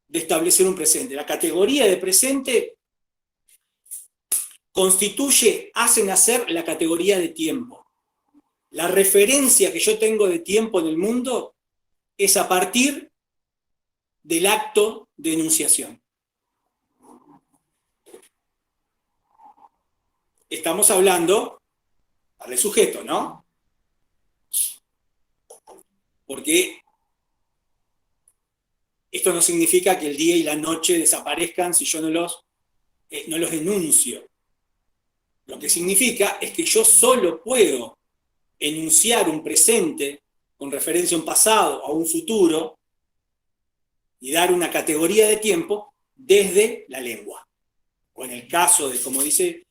A: de establecer un presente. La categoría de presente hace nacer la categoría de tiempo. La referencia que yo tengo de tiempo en el mundo es a partir del acto de enunciación. Estamos hablando de sujeto, ¿no? Porque esto no significa que el día y la noche desaparezcan si yo no los enuncio. Lo que significa es que yo solo puedo enunciar un presente con referencia a un pasado o a un futuro y dar una categoría de tiempo desde la lengua. O en el caso de, como dice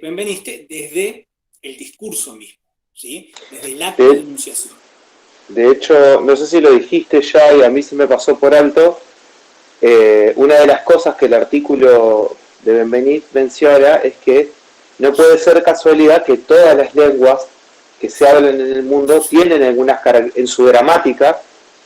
A: Benveniste, desde el discurso mismo, ¿sí? Desde el acto de enunciación.
F: De hecho, no sé si lo dijiste ya y a mí se me pasó por alto, una de las cosas que el artículo de Benveniste menciona es que no puede ser casualidad que todas las lenguas que se hablan en el mundo tienen en su gramática,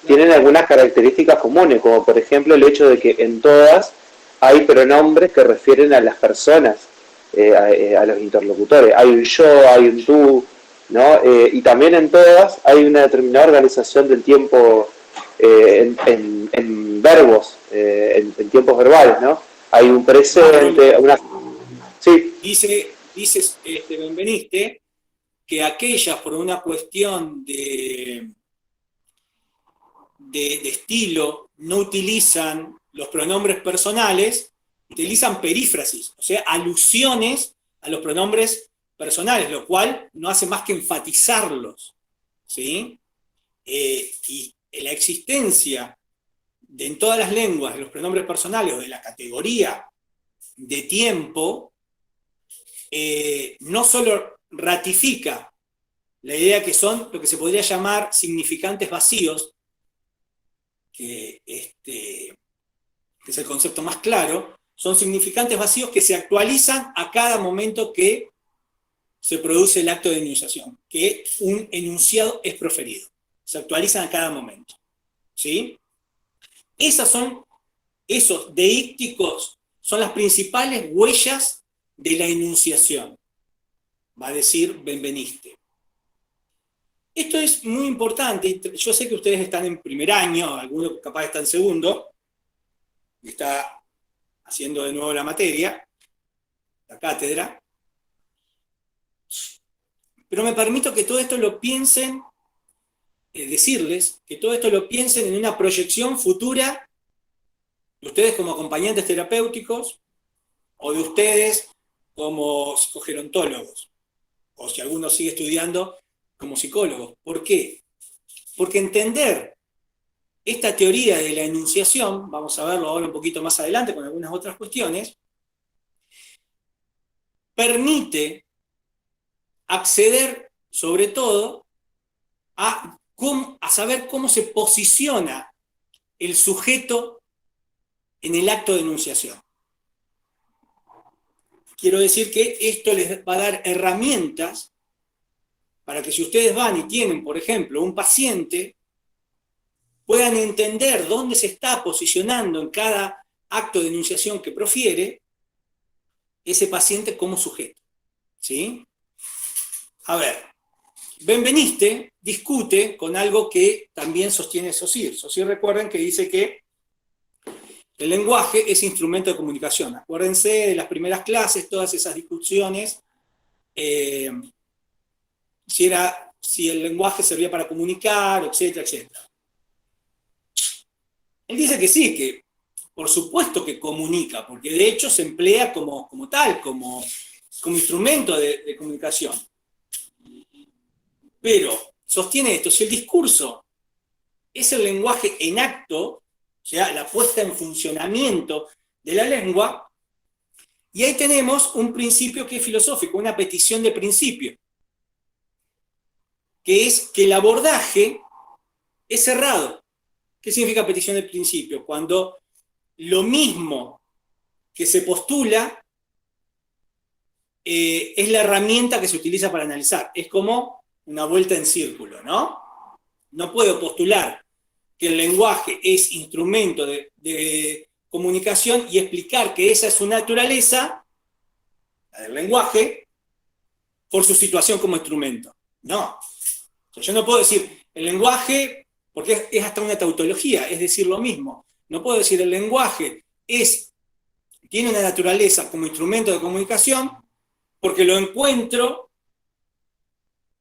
F: tienen algunas características comunes, como por ejemplo el hecho de que en todas hay pronombres que refieren a las personas, a los interlocutores. Hay un yo, hay un tú, ¿no? Y también en todas hay una determinada organización del tiempo en verbos, en tiempos verbales, ¿no? Hay un presente, una... Sí.
A: Dices, Benveniste, que aquellas por una cuestión de estilo no utilizan los pronombres personales, utilizan perífrasis, o sea, alusiones a los pronombres personales, lo cual no hace más que enfatizarlos, ¿sí? Y la existencia en todas las lenguas de los pronombres personales o de la categoría de tiempo, no solo ratifica la idea que son lo que se podría llamar significantes vacíos, que es el concepto más claro, son significantes vacíos que se actualizan a cada momento que se produce el acto de enunciación, que un enunciado es proferido. Se actualizan a cada momento, ¿sí? Esos deícticos son las principales huellas de la enunciación, va a decir Benveniste. Esto es muy importante. Yo sé que ustedes están en primer año, algunos capaz están en segundo, y está haciendo de nuevo la materia, la cátedra, pero me permito que todo esto lo piensen, decirles que todo esto lo piensen en una proyección futura de ustedes como acompañantes terapéuticos o de ustedes como psicogerontólogos, o si alguno sigue estudiando como psicólogos. ¿Por qué? Porque entender esta teoría de la enunciación, vamos a verlo ahora un poquito más adelante con algunas otras cuestiones, permite acceder sobre todo a saber cómo se posiciona el sujeto en el acto de enunciación. Quiero decir que esto les va a dar herramientas para que si ustedes van y tienen, por ejemplo, un paciente, puedan entender dónde se está posicionando en cada acto de enunciación que profiere ese paciente como sujeto, ¿sí? A ver, Benveniste discute con algo que también sostiene Saussure. Saussure, recuerden que dice que el lenguaje es instrumento de comunicación. Acuérdense de las primeras clases, todas esas discusiones, si el lenguaje servía para comunicar, etcétera, etcétera. Él dice que sí, que por supuesto que comunica, porque de hecho se emplea como tal, como instrumento de comunicación. Pero sostiene esto, si el discurso es el lenguaje en acto, o sea, la puesta en funcionamiento de la lengua, y ahí tenemos un principio que es filosófico, una petición de principio, que es que el abordaje es cerrado. ¿Qué significa petición de principio? Cuando lo mismo que se postula es la herramienta que se utiliza para analizar. Es como una vuelta en círculo, ¿no? No puedo postular que el lenguaje es instrumento de comunicación y explicar que esa es su naturaleza, la del lenguaje, por su situación como instrumento. No. O sea, yo no puedo decir el lenguaje, porque es hasta una tautología, es decir lo mismo. No puedo decir el lenguaje tiene una naturaleza como instrumento de comunicación porque lo encuentro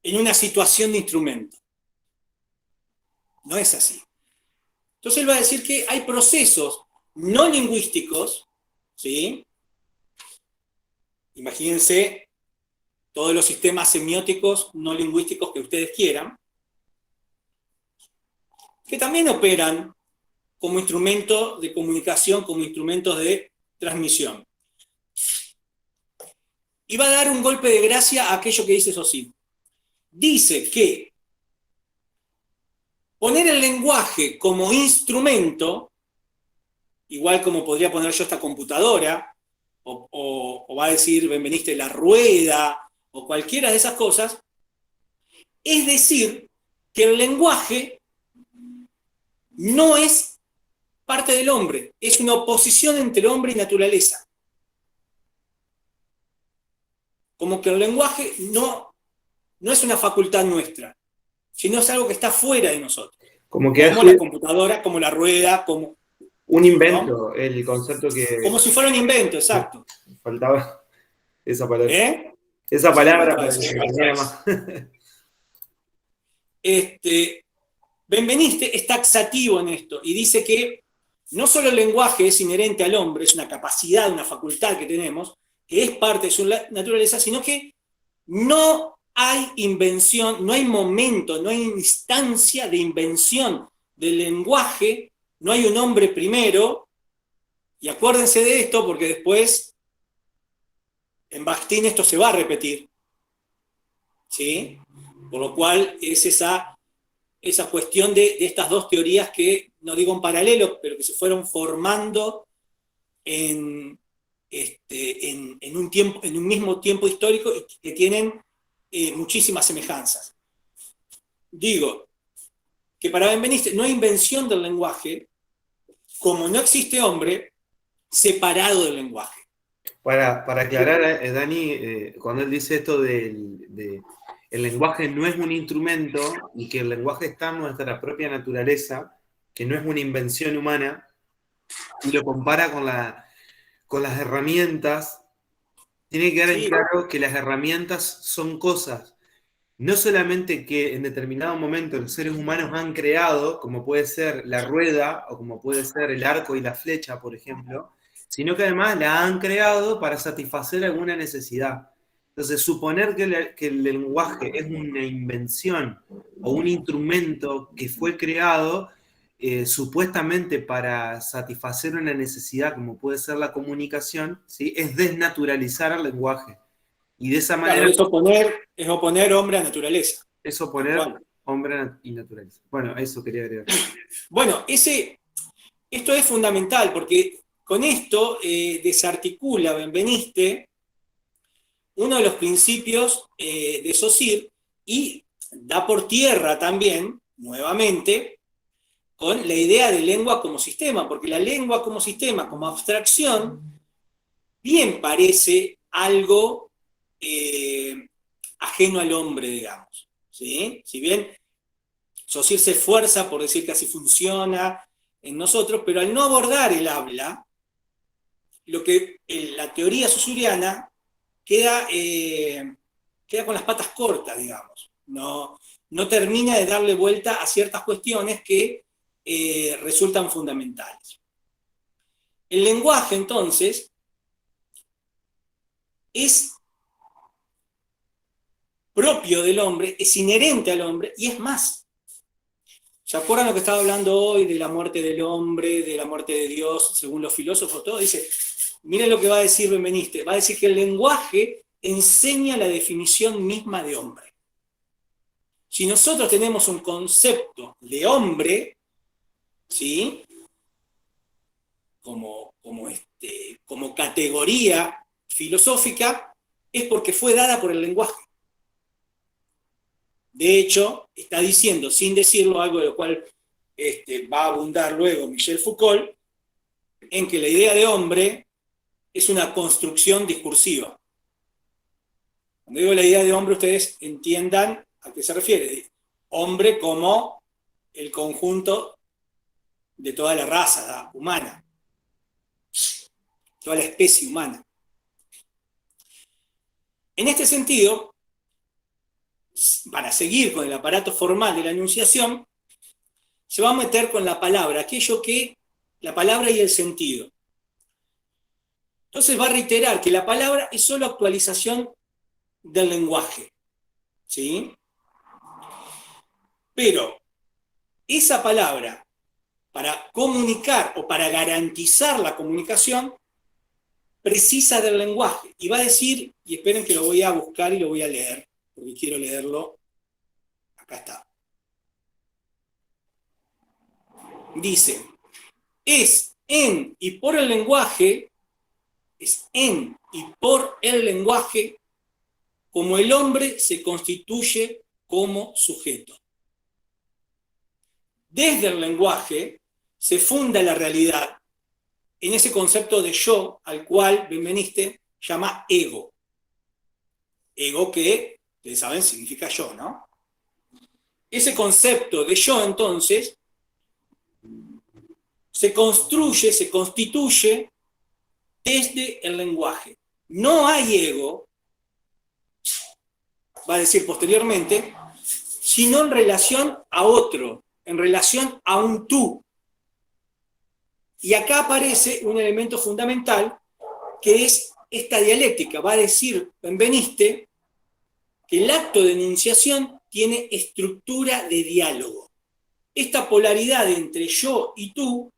A: en una situación de instrumento. No es así. Entonces él va a decir que hay procesos no lingüísticos, ¿sí? Imagínense todos los sistemas semióticos no lingüísticos que ustedes quieran, que también operan como instrumento de comunicación, como instrumentos de transmisión. Y va a dar un golpe de gracia a aquello que dice Saussure. Dice que poner el lenguaje como instrumento, igual como podría poner yo esta computadora, o va a decir Benveniste la rueda, o cualquiera de esas cosas, Es decir, que el lenguaje no es parte del hombre, es una oposición entre hombre y naturaleza. Como que el lenguaje no es una facultad nuestra, sino es algo que está fuera de nosotros.
C: Como que
A: Como la computadora, como la rueda, como...
C: un invento,
A: ¿no?
C: el concepto que...
A: Como si fuera un invento, exacto.
C: Faltaba esa palabra.
A: ¿Eh?
C: Esa palabra
A: Sí,
C: para que se entendiera más.
A: Benveniste es taxativo en esto y dice que no solo el lenguaje es inherente al hombre, es una capacidad, una facultad que tenemos, que es parte de su naturaleza, sino que no hay invención, no hay momento, no hay instancia de invención del lenguaje, no hay un hombre primero, y acuérdense de esto porque después en Bakhtin esto se va a repetir, ¿sí? Por lo cual es esa cuestión de estas dos teorías que, no digo en paralelo, pero que se fueron formando en un mismo tiempo histórico y que tienen muchísimas semejanzas. Digo que para Benveniste no hay invención del lenguaje, como no existe hombre separado del lenguaje.
C: Para aclarar, Dani, cuando él dice esto el lenguaje no es un instrumento y que el lenguaje está en nuestra propia naturaleza, que no es una invención humana, y lo compara con las herramientas, tiene que quedar en claro que las herramientas son cosas, no solamente que en determinado momento los seres humanos han creado, como puede ser la rueda o como puede ser el arco y la flecha, por ejemplo, sino que además la han creado para satisfacer alguna necesidad. Entonces, suponer que el lenguaje es una invención o un instrumento que fue creado supuestamente para satisfacer una necesidad, como puede ser la comunicación, ¿sí? Es desnaturalizar el lenguaje. Y de esa manera...
A: Claro, es oponer hombre a naturaleza.
C: Es oponer hombre y naturaleza. Bueno, eso quería agregar.
A: Bueno, esto es fundamental porque con esto desarticula Benveniste uno de los principios de Saussure y da por tierra también, nuevamente, con la idea de lengua como sistema, porque la lengua como sistema, como abstracción, bien parece algo ajeno al hombre, digamos. ¿Sí? Si bien Saussure se esfuerza por decir que así funciona en nosotros, pero al no abordar el habla, lo que la teoría saussuriana queda con las patas cortas, digamos. No termina de darle vuelta a ciertas cuestiones que resultan fundamentales. El lenguaje, entonces, es propio del hombre, es inherente al hombre, y es más. ¿Se acuerdan lo que estaba hablando hoy de la muerte del hombre, de la muerte de Dios, según los filósofos? Todo dice, miren lo que va a decir Benveniste, va a decir que el lenguaje enseña la definición misma de hombre. Si nosotros tenemos un concepto de hombre, ¿sí? Como categoría filosófica, es porque fue dada por el lenguaje. De hecho, está diciendo, sin decirlo, algo de lo cual va a abundar luego Michel Foucault, en que la idea de hombre es una construcción discursiva. Cuando digo la idea de hombre, ustedes entiendan a qué se refiere. Hombre como el conjunto de toda la raza humana, toda la especie humana. En este sentido, para seguir con el aparato formal de la enunciación, se va a meter con la palabra, la palabra y el sentido. Entonces va a reiterar que la palabra es solo actualización del lenguaje, ¿sí? Pero esa palabra, para comunicar o para garantizar la comunicación, precisa del lenguaje. Y va a decir, y esperen que lo voy a buscar y lo voy a leer, porque quiero leerlo. Acá está. Dice, es en y por el lenguaje como el hombre se constituye como sujeto. Desde el lenguaje se funda la realidad en ese concepto de yo al cual Benveniste llama ego. Ego que, ustedes saben, significa yo, ¿no? Ese concepto de yo, entonces, se construye, se constituye desde el lenguaje. No hay ego, va a decir posteriormente, sino en relación a otro, en relación a un tú. Y acá aparece un elemento fundamental que es esta dialéctica. Va a decir Benveniste que el acto de enunciación tiene estructura de diálogo. Esta polaridad entre yo y tú,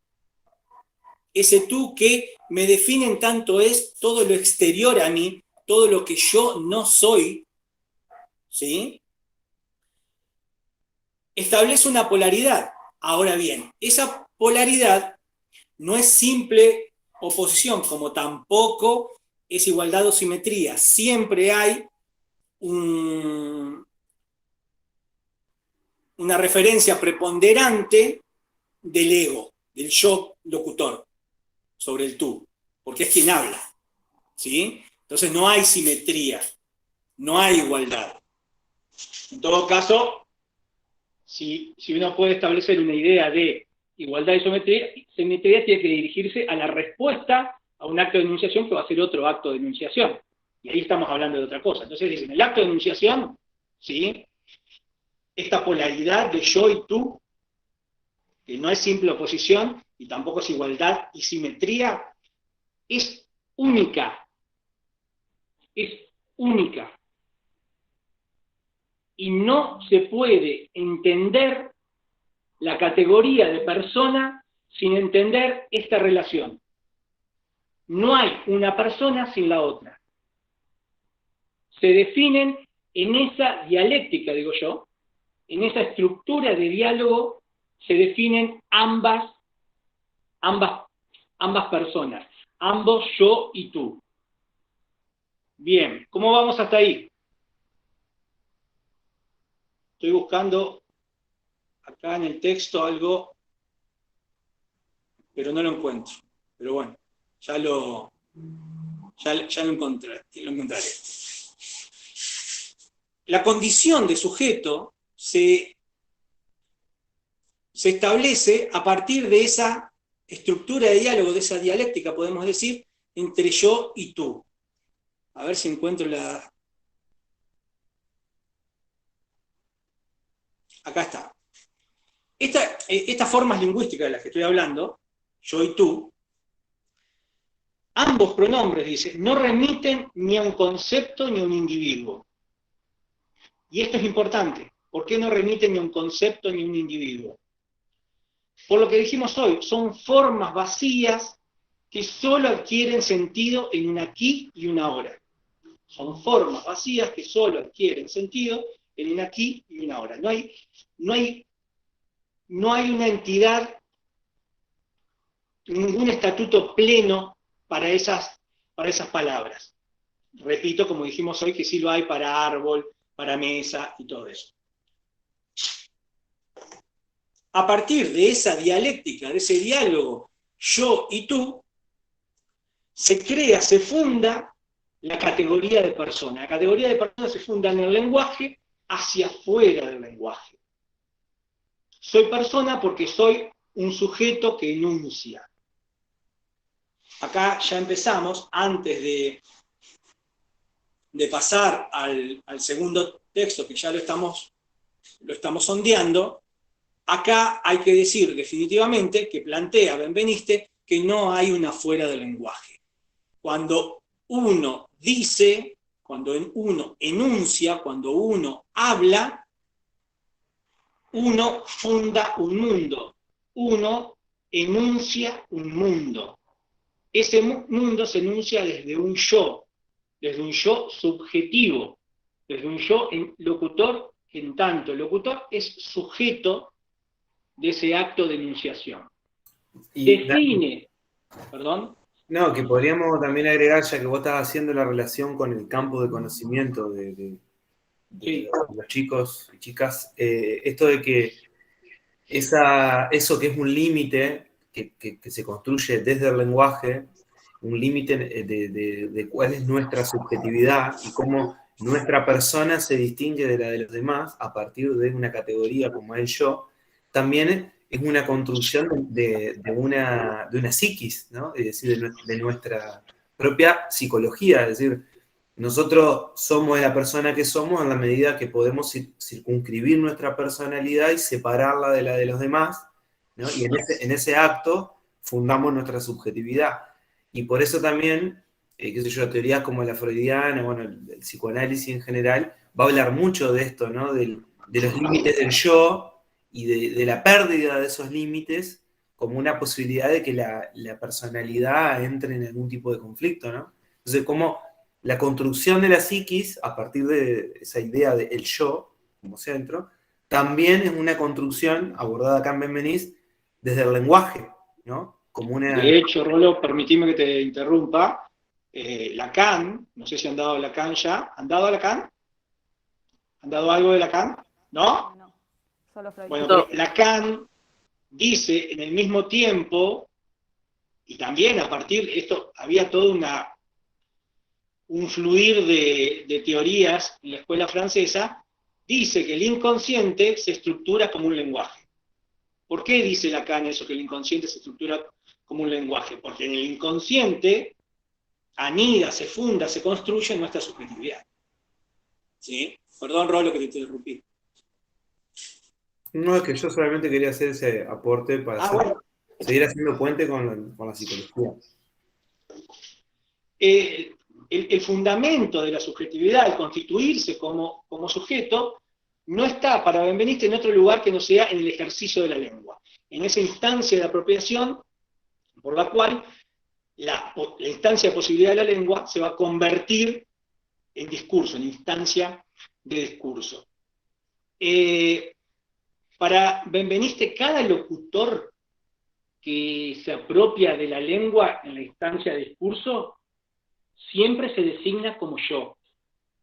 A: ese tú que me define en tanto es todo lo exterior a mí, todo lo que yo no soy, ¿sí? Establece una polaridad. Ahora bien, esa polaridad no es simple oposición, como tampoco es igualdad o simetría. Siempre hay una referencia preponderante del ego, del yo locutor, sobre el tú, porque es quien habla, ¿sí? Entonces no hay simetría, no hay igualdad.
E: En todo caso, si uno puede establecer una idea de igualdad y simetría tiene que dirigirse a la respuesta a un acto de enunciación que va a ser otro acto de enunciación. Y ahí estamos hablando de otra cosa. Entonces dicen, el acto de enunciación, ¿sí? Esta polaridad de yo y tú, que no es simple oposición y tampoco es igualdad y simetría, es única. Es única. Y no se puede entender la categoría de persona sin entender esta relación. No hay una persona sin la otra. Se definen en esa dialéctica, digo yo, en esa estructura de diálogo, se definen ambas personas, ambos yo y tú. Bien, ¿cómo vamos hasta ahí? Estoy buscando acá en el texto algo, pero no lo encuentro. Pero bueno, ya lo encontraré. La condición de sujeto se establece a partir de esa estructura de diálogo, de esa dialéctica, podemos decir, entre yo y tú. A ver si encuentro la... Acá está. Estas formas lingüísticas de las que estoy hablando, yo y tú, ambos pronombres, dice, no remiten ni a un concepto ni a un individuo. Y esto es importante. ¿Por qué no remiten ni a un concepto ni a un individuo? Por lo que dijimos hoy, son formas vacías que solo adquieren sentido en un aquí y un ahora. Son formas vacías que solo adquieren sentido en un aquí y un ahora. No hay una entidad, ningún estatuto pleno para esas palabras. Repito, como dijimos hoy, que sí lo hay para árbol, para mesa y todo eso. A partir de esa dialéctica, de ese diálogo yo y tú, se crea, se funda la categoría de persona. La categoría de persona se funda en el lenguaje hacia afuera del lenguaje. Soy persona porque soy un sujeto que enuncia. Acá ya empezamos, antes de pasar al segundo texto, que ya lo estamos sondeando. Acá hay que decir definitivamente que plantea Benveniste que no hay una fuera del lenguaje. Cuando uno dice, cuando uno enuncia, cuando uno habla, uno funda un mundo, uno enuncia un mundo. Ese mundo se enuncia desde un yo subjetivo, desde un yo locutor, en tanto el locutor es sujeto de ese acto de enunciación. Define, perdón.
C: No, que podríamos también agregar, ya que vos estás haciendo la relación con el campo de conocimiento de
E: Sí.
C: los chicos y chicas, esto de que eso que es un límite que se construye desde el lenguaje, un límite de cuál es nuestra subjetividad y cómo nuestra persona se distingue de la de los demás a partir de una categoría como el yo, también es una construcción de una psiquis, ¿no? Es decir, de nuestra propia psicología, es decir, nosotros somos la persona que somos en la medida que podemos circunscribir nuestra personalidad y separarla de la de los demás, ¿no? Y en ese acto fundamos nuestra subjetividad. Y por eso también, qué sé yo, teorías como la freudiana, bueno, el psicoanálisis en general, va a hablar mucho de esto, ¿no? De los límites del yo y de la pérdida de esos límites como una posibilidad de que la personalidad entre en algún tipo de conflicto, ¿no? Entonces, como la construcción de la psiquis, a partir de esa idea del yo como centro, también es una construcción abordada acá en Benveniste desde el lenguaje, ¿no? Como una...
E: De hecho, Rolo, permitime que te interrumpa. Lacan, no sé si han dado Lacan ya. ¿Han dado a Lacan? ¿Han dado algo de Lacan? ¿No?
D: No, solo Freud.
E: Bueno, pero Lacan dice en el mismo tiempo, y también a partir de esto, había todo un fluir de teorías en la escuela francesa, dice que el inconsciente se estructura como un lenguaje. ¿Por qué dice Lacan eso, que el inconsciente se estructura como un lenguaje? Porque en el inconsciente anida, se funda, se construye nuestra subjetividad. ¿Sí? Perdón, Rolo, que te interrumpí.
C: No, es que yo solamente quería hacer ese aporte para seguir haciendo puente con la psicología.
E: El fundamento de la subjetividad, el constituirse como sujeto, no está para Benveniste en otro lugar que no sea en el ejercicio de la lengua, en esa instancia de apropiación por la cual la instancia de posibilidad de la lengua se va a convertir en discurso, en instancia de discurso. Para Benveniste, cada locutor que se apropia de la lengua en la instancia de discurso siempre se designa como yo.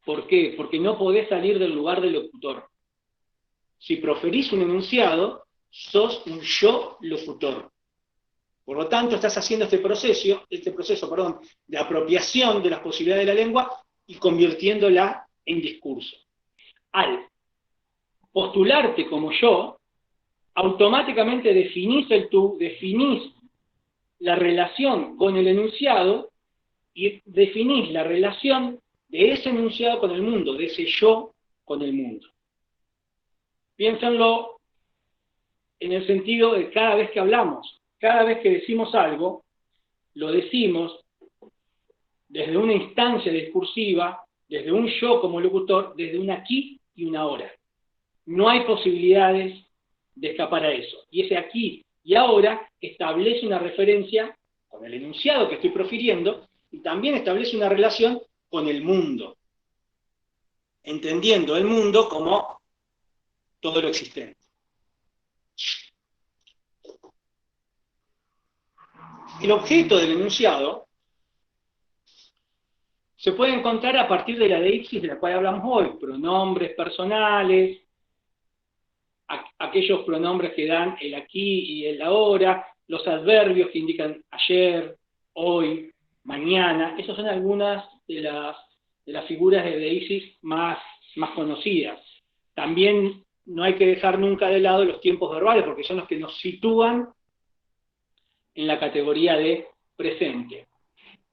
E: ¿Por qué? Porque no podés salir del lugar del locutor. Si proferís un enunciado, sos un yo locutor. Por lo tanto, estás haciendo este proceso de apropiación de las posibilidades de la lengua y convirtiéndola en discurso. Al postularte como yo, automáticamente definís el tú, definís la relación con el enunciado y definís la relación de ese enunciado con el mundo, de ese yo con el mundo. Piénsenlo en el sentido de cada vez que hablamos, cada vez que decimos algo, lo decimos desde una instancia discursiva, desde un yo como locutor, desde un aquí y un ahora. No hay posibilidades de escapar a eso. Y ese aquí y ahora establece una referencia con el enunciado que estoy profiriendo y también establece una relación con el mundo, entendiendo el mundo como todo lo existente. El objeto del enunciado se puede encontrar a partir de la deixis de la cual hablamos hoy, pronombres personales, aquellos pronombres que dan el aquí y el ahora, los adverbios que indican ayer, hoy, mañana. Esas son algunas de las figuras de deixis más conocidas. También no hay que dejar nunca de lado los tiempos verbales, porque son los que nos sitúan en la categoría de presente.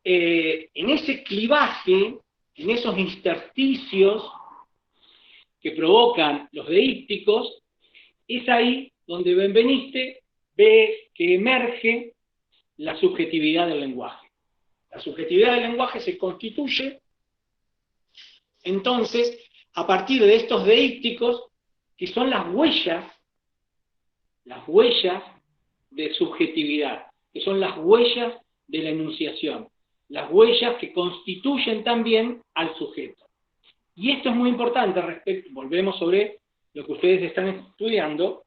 E: En ese clivaje, en esos intersticios que provocan los deícticos, es ahí donde Benveniste ve que emerge la subjetividad del lenguaje. La subjetividad del lenguaje se constituye, entonces, a partir de estos deícticos, que son las huellas de subjetividad, que son las huellas de la enunciación, las huellas que constituyen también al sujeto. Y esto es muy importante, volvemos sobre lo que ustedes están estudiando,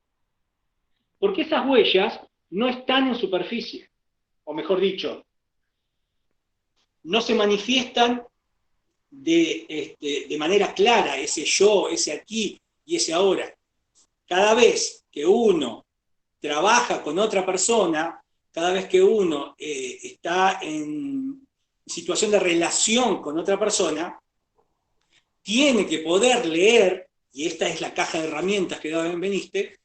E: porque esas huellas no están en superficie, o mejor dicho, no se manifiestan
A: de manera clara ese yo, ese aquí y ese ahora. Cada vez que uno trabaja con otra persona, cada vez que uno está en situación de relación con otra persona, tiene que poder leer, y esta es la caja de herramientas que da Benveniste,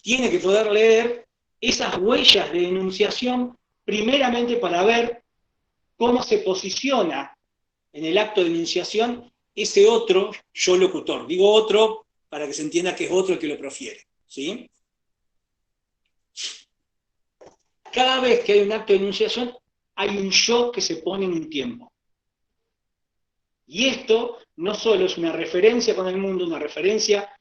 A: tiene que poder leer esas huellas de enunciación primeramente para ver cómo se posiciona en el acto de enunciación ese otro yo locutor. Digo otro para que se entienda que es otro el que lo profiere, ¿sí? Cada vez que hay un acto de enunciación, hay un yo que se pone en un tiempo. Y esto no solo es una referencia con el mundo, una referencia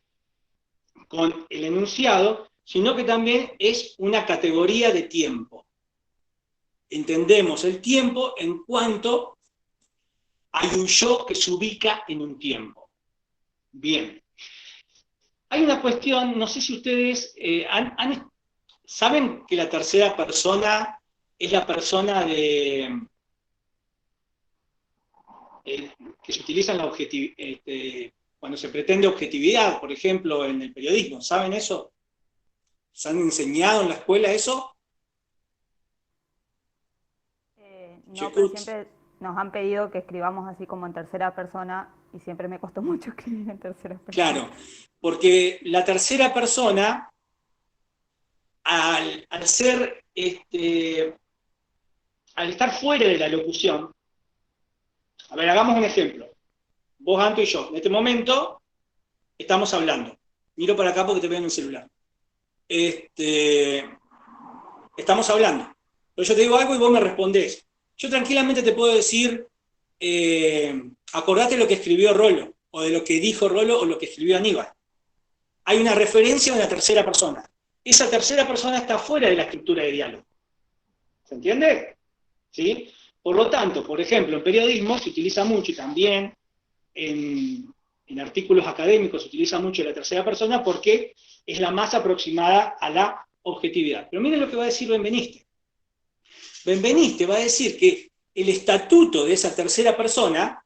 A: con el enunciado, sino que también es una categoría de tiempo. Entendemos el tiempo en cuanto hay un yo que se ubica en un tiempo. Bien. Hay una cuestión, no sé si ustedes saben que la tercera persona es la persona que se utiliza en la cuando se pretende objetividad, por ejemplo, en el periodismo. ¿Saben eso? ¿Se han enseñado en la escuela eso?
D: No, pero siempre nos han pedido que escribamos así como en tercera persona y siempre me costó mucho escribir en tercera persona.
A: Claro, porque la tercera persona, al estar fuera de la locución, a ver, hagamos un ejemplo. Vos, Anto y yo, en este momento estamos hablando. Miro para acá porque te veo en el celular. Estamos hablando. Pero yo te digo algo y vos me respondés. Yo tranquilamente te puedo decir, acordate lo que escribió Rolo, o de lo que dijo Rolo, o lo que escribió Aníbal. Hay una referencia a una tercera persona. Esa tercera persona está fuera de la estructura de diálogo. ¿Se entiende? ¿Sí? Por lo tanto, por ejemplo, en periodismo se utiliza mucho, y también en artículos académicos se utiliza mucho la tercera persona porque es la más aproximada a la objetividad. Pero miren lo que va a decir Benveniste. Benveniste va a decir que el estatuto de esa tercera persona,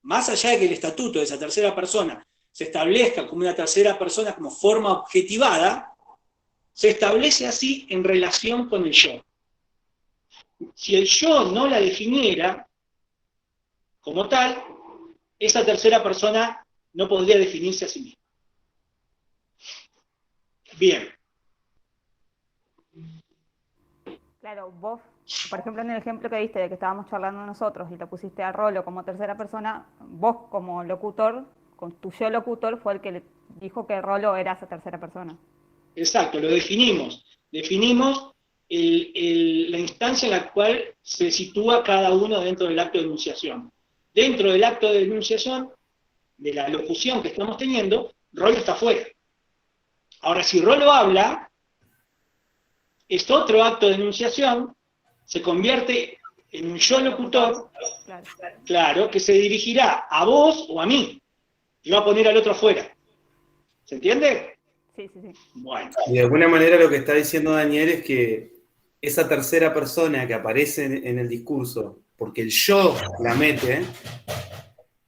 A: más allá de que el estatuto de esa tercera persona se establezca como una tercera persona como forma objetivada, se establece así en relación con el yo. Si el yo no la definiera como tal, esa tercera persona no podría definirse a sí misma. Bien.
D: Claro, vos, por ejemplo, en el ejemplo que diste de que estábamos charlando nosotros y lo pusiste a Rolo como tercera persona, vos como locutor, con tu yo locutor, fue el que le dijo que Rolo era esa tercera persona.
A: Exacto, lo definimos. Definimos la instancia en la cual se sitúa cada uno dentro del acto de enunciación. Dentro del acto de enunciación, de la locución que estamos teniendo, Rolo está fuera. Ahora, si Rolo habla, este otro acto de enunciación se convierte en un yo locutor, claro, que se dirigirá a vos o a mí, y va a poner al otro afuera. ¿Se entiende?
D: Sí, sí, sí.
A: Bueno.
C: Y de alguna manera lo que está diciendo Daniel es que esa tercera persona que aparece en el discurso, porque el yo la mete,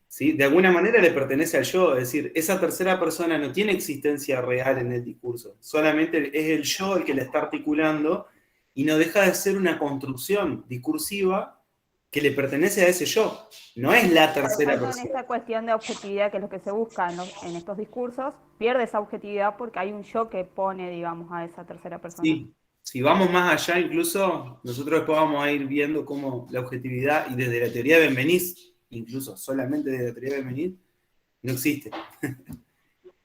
C: ¿sí? De alguna manera le pertenece al yo, es decir, esa tercera persona no tiene existencia real en el discurso, solamente es el yo el que la está articulando y no deja de ser una construcción discursiva que le pertenece a ese yo, no es la tercera persona.
D: En esta cuestión de objetividad, que es lo que se busca en estos discursos, pierde esa objetividad porque hay un yo que pone, digamos, a esa tercera persona.
C: Sí. Si vamos más allá, incluso, nosotros después vamos a ir viendo cómo la objetividad, y desde la teoría de Benveniste, incluso solamente desde la teoría de Benveniste, no existe.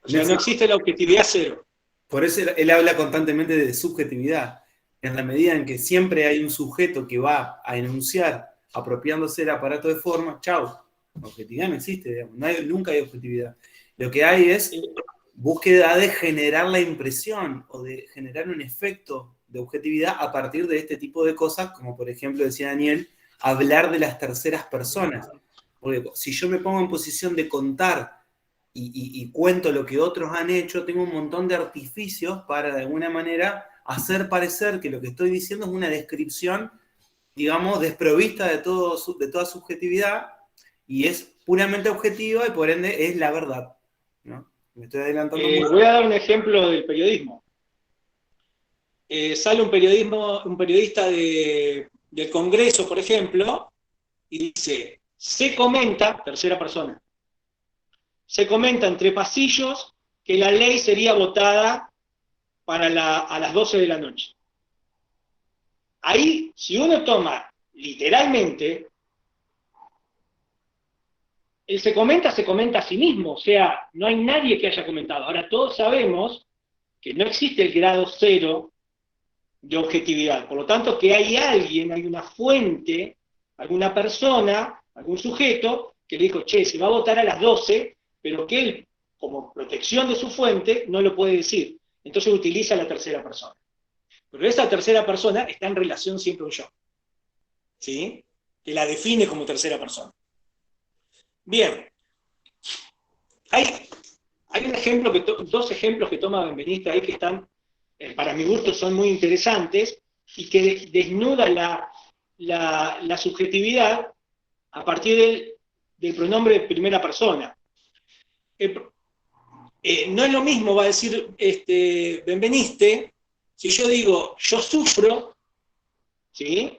A: O sea, no existe la objetividad cero.
C: Por eso él habla constantemente de subjetividad. En la medida en que siempre hay un sujeto que va a enunciar apropiándose del aparato de forma, chau, objetividad no existe, digamos. Nunca hay objetividad. Lo que hay es búsqueda de generar la impresión o de generar un efecto de objetividad a partir de este tipo de cosas, como por ejemplo decía Daniel, hablar de las terceras personas. Porque si yo me pongo en posición de contar y cuento lo que otros han hecho, tengo un montón de artificios para de alguna manera hacer parecer que lo que estoy diciendo es una descripción, digamos, desprovista de toda subjetividad, y es puramente objetiva y por ende es la verdad, ¿no? Me estoy adelantando mucho.
E: Voy a dar un ejemplo del periodismo. Sale un periodista del Congreso, por ejemplo, y dice, se comenta, tercera persona, se comenta entre pasillos que la ley sería votada a las 12 de la noche. Ahí, si uno toma literalmente, el se comenta a sí mismo, o sea, no hay nadie que haya comentado. Ahora, todos sabemos que no existe el grado cero de objetividad. Por lo tanto, que hay alguien, hay una fuente, alguna persona, algún sujeto, que le dijo, che, se va a votar a las 12, pero que él, como protección de su fuente, no lo puede decir. Entonces utiliza la tercera persona. Pero esa tercera persona está en relación siempre a un yo. ¿Sí? Que la define como tercera persona. Bien. Hay un ejemplo dos ejemplos que toma Benveniste ahí que están, para mi gusto, son muy interesantes y que desnudan la subjetividad a partir del pronombre de primera persona. No es lo mismo, va a decir Benveniste, si yo digo yo sufro, ¿sí?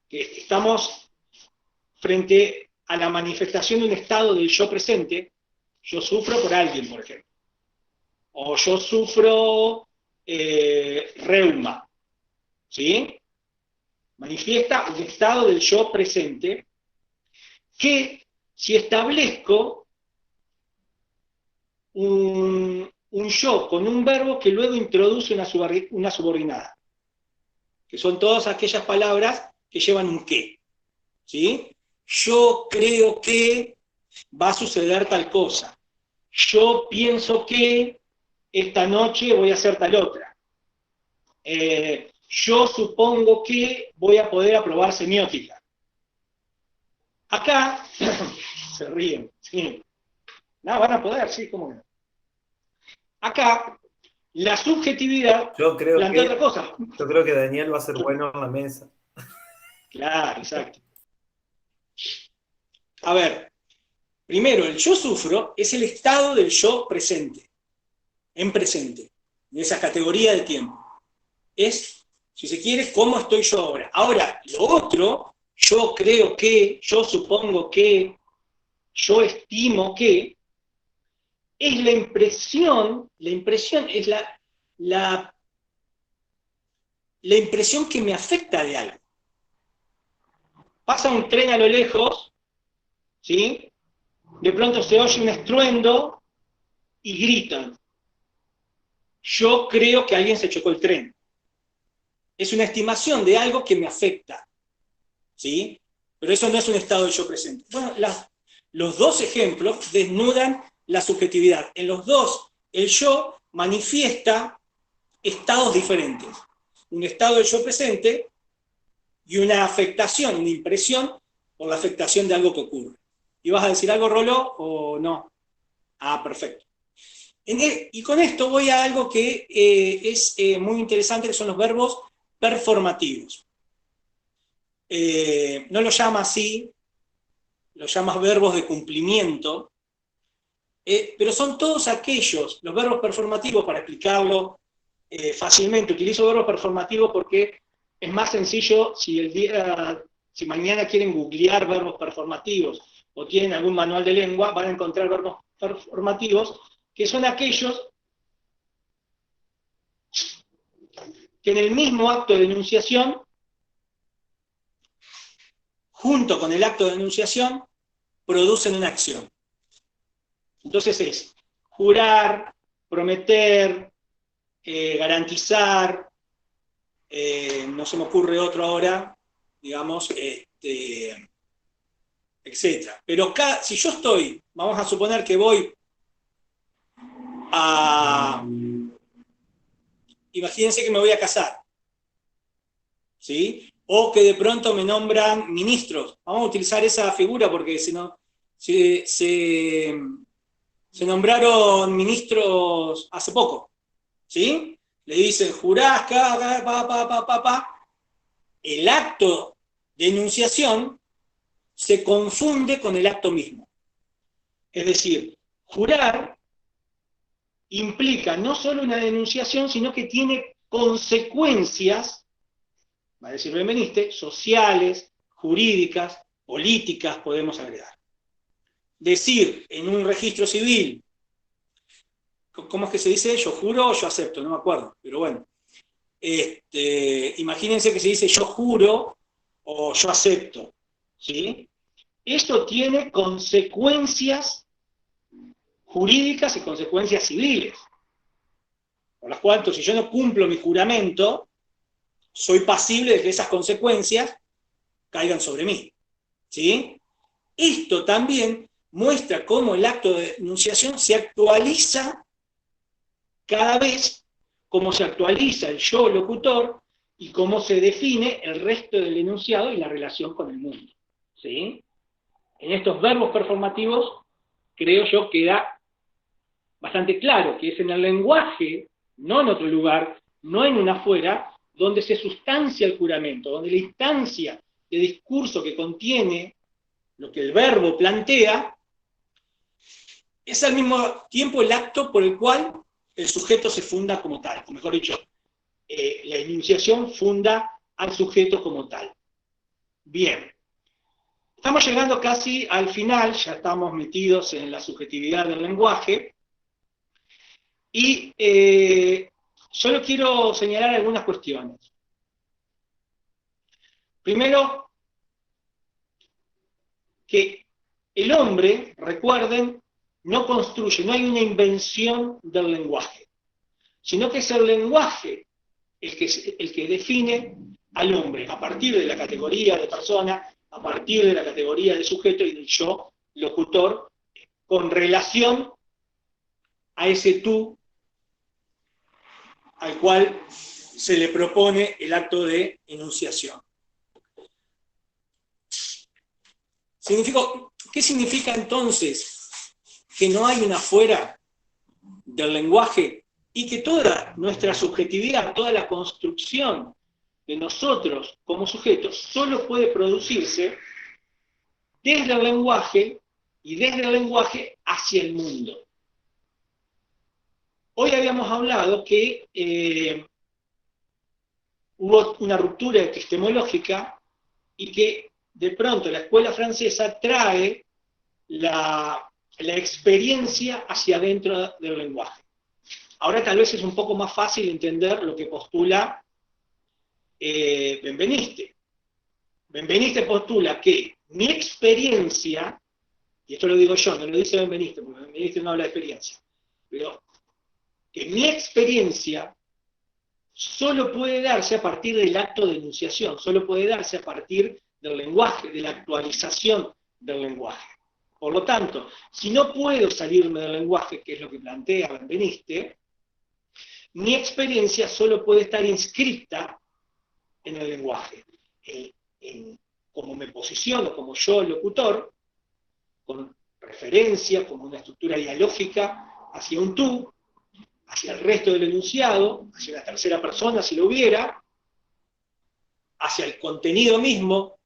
E: Que estamos frente a la manifestación de un estado del yo presente, yo sufro por alguien, por ejemplo. O yo sufro reuma, ¿sí? Manifiesta un estado del yo presente que, si establezco un yo con un verbo que luego introduce una subordinada, que son todas aquellas palabras que llevan un qué, ¿sí? Yo creo que va a suceder tal cosa. Yo pienso que esta noche voy a hacer tal otra. Yo supongo que voy a poder aprobar semiótica. Acá, se ríen, sí. No, van a poder, sí, cómo no. Acá, la subjetividad plantea otra cosa.
C: Yo creo que Daniel va a ser bueno en la mesa.
E: Claro, exacto. A ver, primero, el yo sufro es el estado del yo presente, en presente, en esa categoría de tiempo. Es, si se quiere, cómo estoy yo ahora. Ahora, lo otro, yo creo que, yo supongo que, yo estimo que, es la impresión es la impresión que me afecta de algo. Pasa un tren a lo lejos, ¿sí? De pronto se oye un estruendo y gritan. Yo creo que alguien se chocó el tren. Es una estimación de algo que me afecta, ¿sí? Pero eso no es un estado de yo presente. Bueno, los dos ejemplos desnudan la subjetividad. En los dos, el yo manifiesta estados diferentes. Un estado de yo presente y una afectación, una impresión por la afectación de algo que ocurre. ¿Y vas a decir algo, Rolo, o no? Ah, perfecto. Y con esto voy a algo que es muy interesante, que son los verbos performativos. No lo llama así, lo llama verbos de cumplimiento, pero son todos aquellos, los verbos performativos, para explicarlo fácilmente. Utilizo verbos performativos porque es más sencillo si mañana quieren googlear verbos performativos o tienen algún manual de lengua, van a encontrar verbos performativos, que son aquellos que en el mismo acto de enunciación, junto con el acto de enunciación, producen una acción. Entonces es jurar, prometer, garantizar, no se me ocurre otro ahora, digamos, etc. Pero si yo estoy, vamos a suponer que voy imagínense que me voy a casar, ¿sí? O que de pronto me nombran ministros. Vamos a utilizar esa figura porque se nombraron ministros hace poco, ¿sí? Le dicen, jurás, el acto de enunciación
A: se confunde con el acto mismo. Es decir, jurar implica no solo una denunciación, sino que tiene consecuencias, va a decir Benveniste, sociales, jurídicas, políticas, podemos agregar. Decir en un registro civil, ¿cómo es que se dice? Yo juro o yo acepto, no me acuerdo, pero bueno. Imagínense que se dice yo juro o yo acepto, ¿sí? Esto tiene consecuencias jurídicas y consecuencias civiles. Por las cuales, si yo no cumplo mi juramento, soy pasible de que esas consecuencias caigan sobre mí, ¿sí? Esto también muestra cómo el acto de enunciación se actualiza cada vez, cómo se actualiza el yo locutor y cómo se define el resto del enunciado y la relación con el mundo, ¿sí? En estos verbos performativos, creo yo, queda bastante claro que es en el lenguaje, no en otro lugar, no en un afuera, donde se sustancia el juramento, donde la instancia de discurso que contiene lo que el verbo plantea, es al mismo tiempo el acto por el cual el sujeto se funda como tal, o mejor dicho, la enunciación funda al sujeto como tal. Bien, estamos llegando casi al final, ya estamos metidos en la subjetividad del lenguaje, y solo quiero señalar algunas cuestiones. Primero, que el hombre, recuerden, no construye, no hay una invención del lenguaje, sino que es el lenguaje el que define al hombre, a partir de la categoría de persona, a partir de la categoría de sujeto y del yo, locutor, con relación a ese tú al cual se le propone el acto de enunciación. ¿Qué significa entonces que no hay una fuera del lenguaje y que toda nuestra subjetividad, toda la construcción de nosotros como sujetos solo puede producirse desde el lenguaje y desde el lenguaje hacia el mundo? Hoy habíamos hablado que hubo una ruptura epistemológica y que de pronto la escuela francesa trae la experiencia hacia adentro del lenguaje. Ahora tal vez es un poco más fácil entender lo que postula Benveniste. Benveniste postula que mi experiencia, y esto lo digo yo, no lo dice Benveniste, porque Benveniste no habla de experiencia, pero que mi experiencia solo puede darse a partir del acto de enunciación, solo puede darse a partir del lenguaje, de la actualización del lenguaje. Por lo tanto, si no puedo salirme del lenguaje, que es lo que plantea Benveniste, mi experiencia solo puede estar inscrita en el lenguaje. Como me posiciono como yo locutor, con referencia, como una estructura dialógica hacia un tú, hacia el resto del enunciado, hacia la tercera persona si lo hubiera, hacia el contenido mismo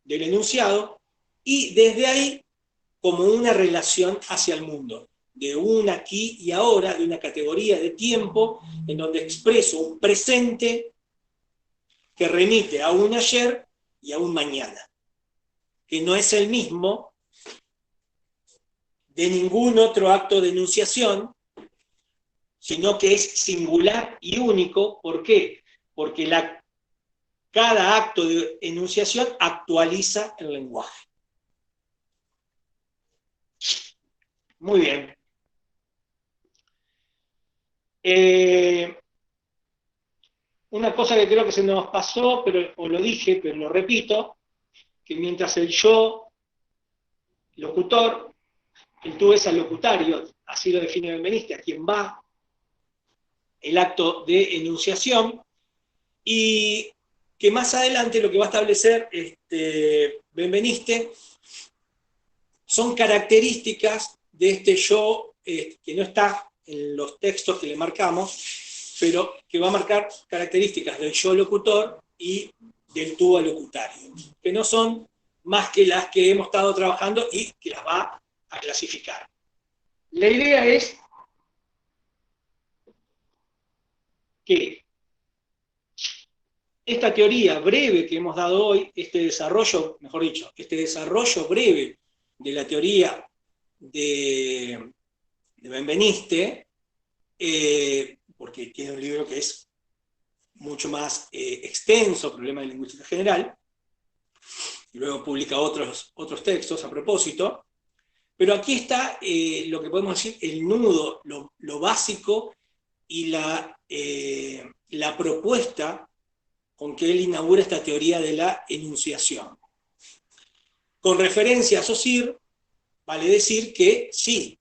A: del enunciado, y desde ahí como una relación hacia el mundo, de un aquí y ahora, de una categoría de tiempo, en donde expreso un presente que remite a un ayer y a un mañana, que no es el mismo de ningún otro acto de enunciación, sino que es singular y único. ¿Por qué? Porque cada acto de enunciación actualiza el lenguaje. Muy bien. Una cosa que creo que se nos pasó, o lo dije, pero lo repito, que mientras el yo locutor, el tú es al locutario, así lo define Benveniste, a quien va el acto de enunciación, y que más adelante lo que va a establecer Benveniste son características de este yo que no está en los textos que le marcamos, pero que va a marcar características del yo locutor y del tú alocutario, que no son más que las que hemos estado trabajando y que las va a clasificar. La idea es que esta teoría breve que hemos dado hoy, este desarrollo breve de la teoría de Benveniste, porque tiene un libro que es mucho más extenso, Problema de Lingüística General, y luego publica otros textos a propósito, pero aquí está lo que podemos decir, el nudo, lo básico y la propuesta con que él inaugura esta teoría de la enunciación. Con referencia a Saussure, vale decir que sí,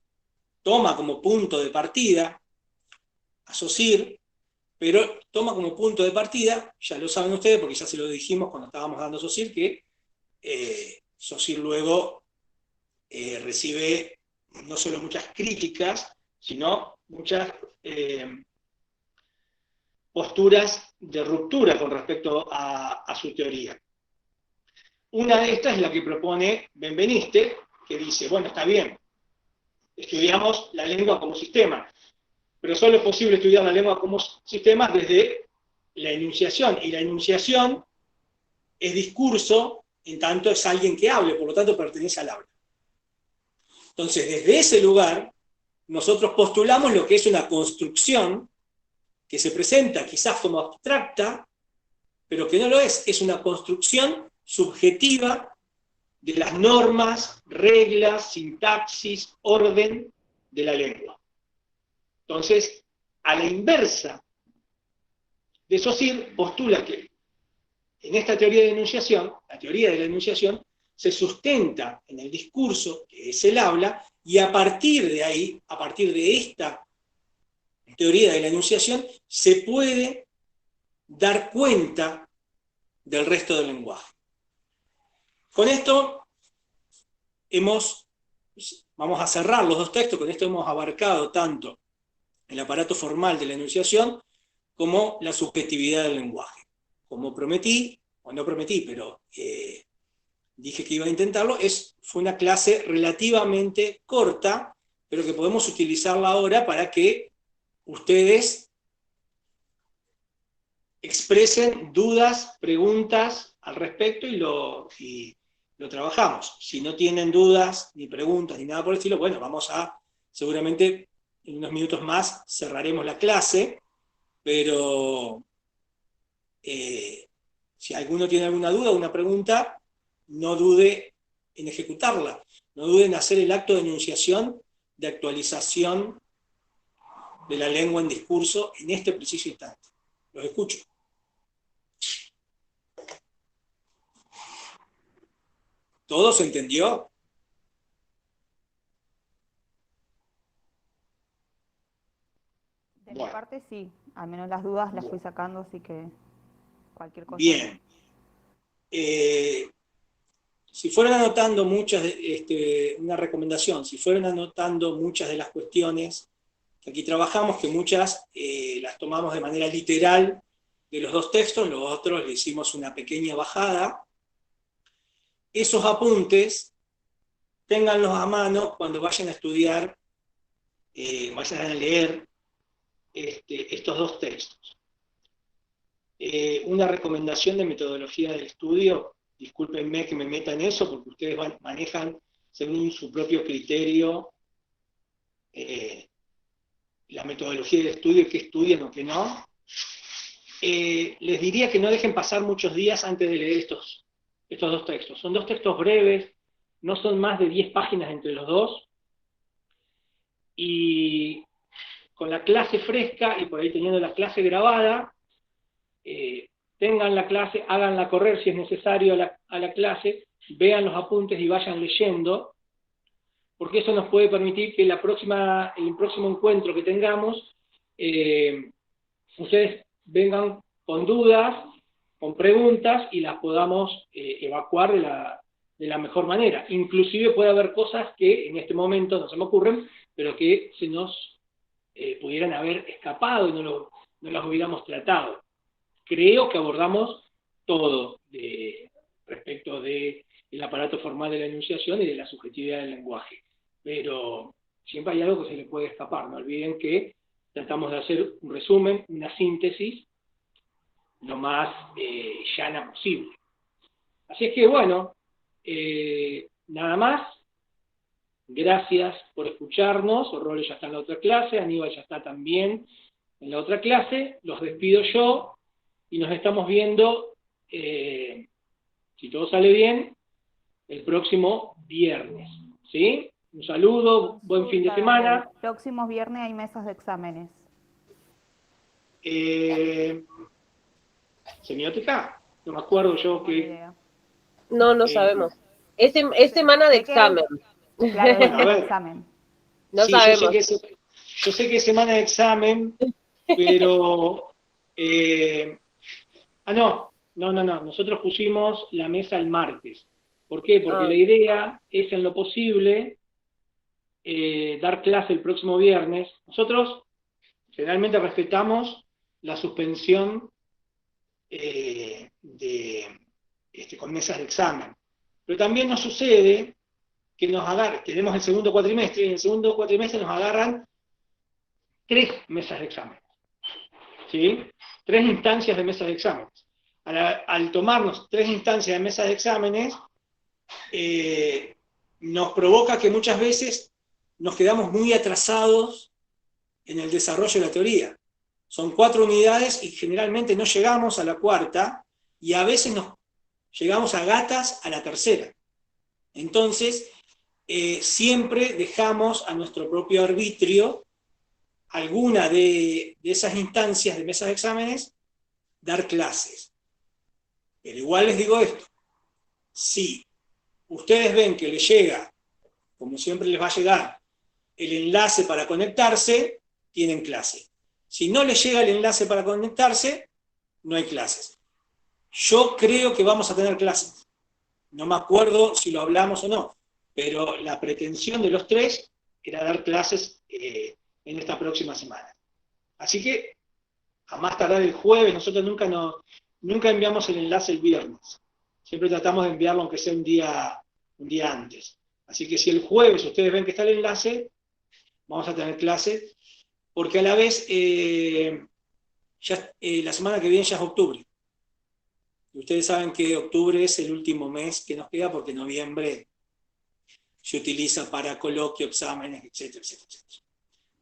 A: toma como punto de partida a Saussure, pero toma como punto de partida, ya lo saben ustedes, porque ya se lo dijimos cuando estábamos dando Saussure, que Saussure luego recibe no solo muchas críticas, sino muchas posturas de ruptura con respecto a su teoría. Una de estas es la que propone Benveniste, que dice, bueno, está bien, estudiamos la lengua como sistema, pero solo es posible estudiar la lengua como sistema desde la enunciación, y la enunciación es discurso, en tanto es alguien que hable, por lo tanto pertenece al habla. Entonces, desde ese lugar, nosotros postulamos lo que es una construcción que se presenta quizás como abstracta, pero que no lo es una construcción subjetiva de las normas, reglas, sintaxis, orden de la lengua. Entonces, a la inversa de Saussure, postula que en esta teoría de enunciación, la teoría de la enunciación, se sustenta en el discurso, que es el habla, y a partir de ahí, a partir de esta teoría de la enunciación, se puede dar cuenta del resto del lenguaje. Con esto vamos a cerrar los dos textos, con esto hemos abarcado tanto el aparato formal de la enunciación como la subjetividad del lenguaje. Como prometí, o no prometí, pero dije que iba a intentarlo, fue una clase relativamente corta, pero que podemos utilizarla ahora para que ustedes expresen dudas, preguntas al respecto y lo trabajamos. Si no tienen dudas, ni preguntas, ni nada por el estilo, bueno, seguramente en unos minutos más cerraremos la clase, pero si alguno tiene alguna duda o una pregunta, no dude en ejecutarla, no dude en hacer el acto de enunciación, de actualización de la lengua en discurso en este preciso instante. Los escucho. ¿Todo se entendió?
D: De mi parte sí, al menos las dudas las fui sacando, así que cualquier cosa.
A: Bien. Si fueron anotando una recomendación, si fueron anotando muchas de las cuestiones que aquí trabajamos, que muchas las tomamos de manera literal de los dos textos, los otros le hicimos una pequeña bajada, esos apuntes, ténganlos a mano cuando vayan a estudiar, vayan a leer estos dos textos. Una recomendación de metodología del estudio, discúlpenme que me meta en eso, porque ustedes manejan según su propio criterio la metodología del estudio y qué estudian o qué no. Les diría que no dejen pasar muchos días antes de leer estos dos textos. Son dos textos breves, no son más de 10 páginas entre los dos, y con la clase fresca, y por ahí teniendo la clase grabada, tengan la clase, háganla correr si es necesario a la clase, vean los apuntes y vayan leyendo, porque eso nos puede permitir que el próximo encuentro que tengamos, ustedes vengan con dudas, con preguntas, y las podamos evacuar de la mejor manera. Inclusive puede haber cosas que en este momento no se me ocurren, pero que se nos pudieran haber escapado y no las hubiéramos tratado. Creo que abordamos todo respecto de
E: el aparato formal de la enunciación y de la subjetividad del lenguaje. Pero siempre hay algo que se le puede escapar. No olviden que tratamos de hacer un resumen, una síntesis, lo más llana posible. Así es que, bueno, nada más. Gracias por escucharnos. Rolo ya está en la otra clase, Aníbal ya está también en la otra clase. Los despido yo y nos estamos viendo, si todo sale bien, el próximo viernes. ¿Sí? Un saludo, buen fin de semana.
D: El próximo viernes hay mesas de exámenes.
E: ¿Semiótica? No me acuerdo yo
D: Buena
E: que...
D: idea.
G: No sabemos. Es semana de
D: ¿De qué?
G: examen.
D: Claro,
E: Bueno, a ver.
D: examen.
G: No
E: Sí,
G: sabemos.
E: yo sé que es semana de examen, pero... no. Nosotros pusimos la mesa el martes. ¿Por qué? Porque la idea es, en lo posible, dar clase el próximo viernes. Nosotros generalmente respetamos la suspensión con mesas de examen. Pero también nos sucede que tenemos el segundo cuatrimestre, y en el segundo cuatrimestre nos agarran 3 mesas de examen. ¿Sí? 3 instancias de mesas de exámenes. Al tomarnos 3 instancias de mesas de exámenes, nos provoca que muchas veces nos quedamos muy atrasados en el desarrollo de la teoría. Son 4 unidades y generalmente no llegamos a la cuarta, y a veces nos llegamos a gatas a la tercera. Entonces, siempre dejamos a nuestro propio arbitrio alguna de esas instancias de mesas de exámenes dar clases. Pero igual les digo esto: si ustedes ven que les llega, como siempre les va a llegar, el enlace para conectarse, tienen clase. Si no les llega el enlace para conectarse, no hay clases. Yo creo que vamos a tener clases. No me acuerdo si lo hablamos o no, pero la pretensión de los 3 era dar clases en esta próxima semana. Así que, a más tardar el jueves, nosotros nunca enviamos el enlace el viernes. Siempre tratamos de enviarlo aunque sea un día antes. Así que si el jueves ustedes ven que está el enlace, vamos a tener clase, porque a la vez, la semana que viene ya es octubre. Y ustedes saben que octubre es el último mes que nos queda, porque noviembre se utiliza para coloquio, exámenes, etcétera, etcétera, etcétera.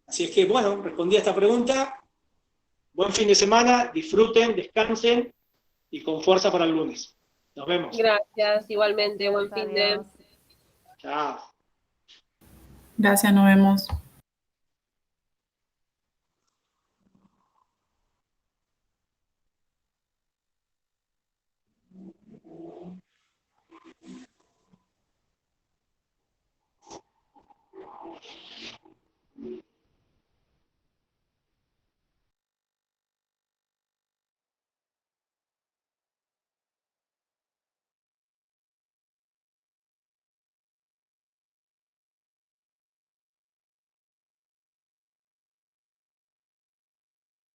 E: Así es que, bueno, respondí a esta pregunta. Buen fin de semana, disfruten, descansen y con fuerza para el lunes. Nos vemos.
G: Gracias, igualmente. Buen fin de...
D: Adiós.
E: Chao.
H: Gracias, nos vemos.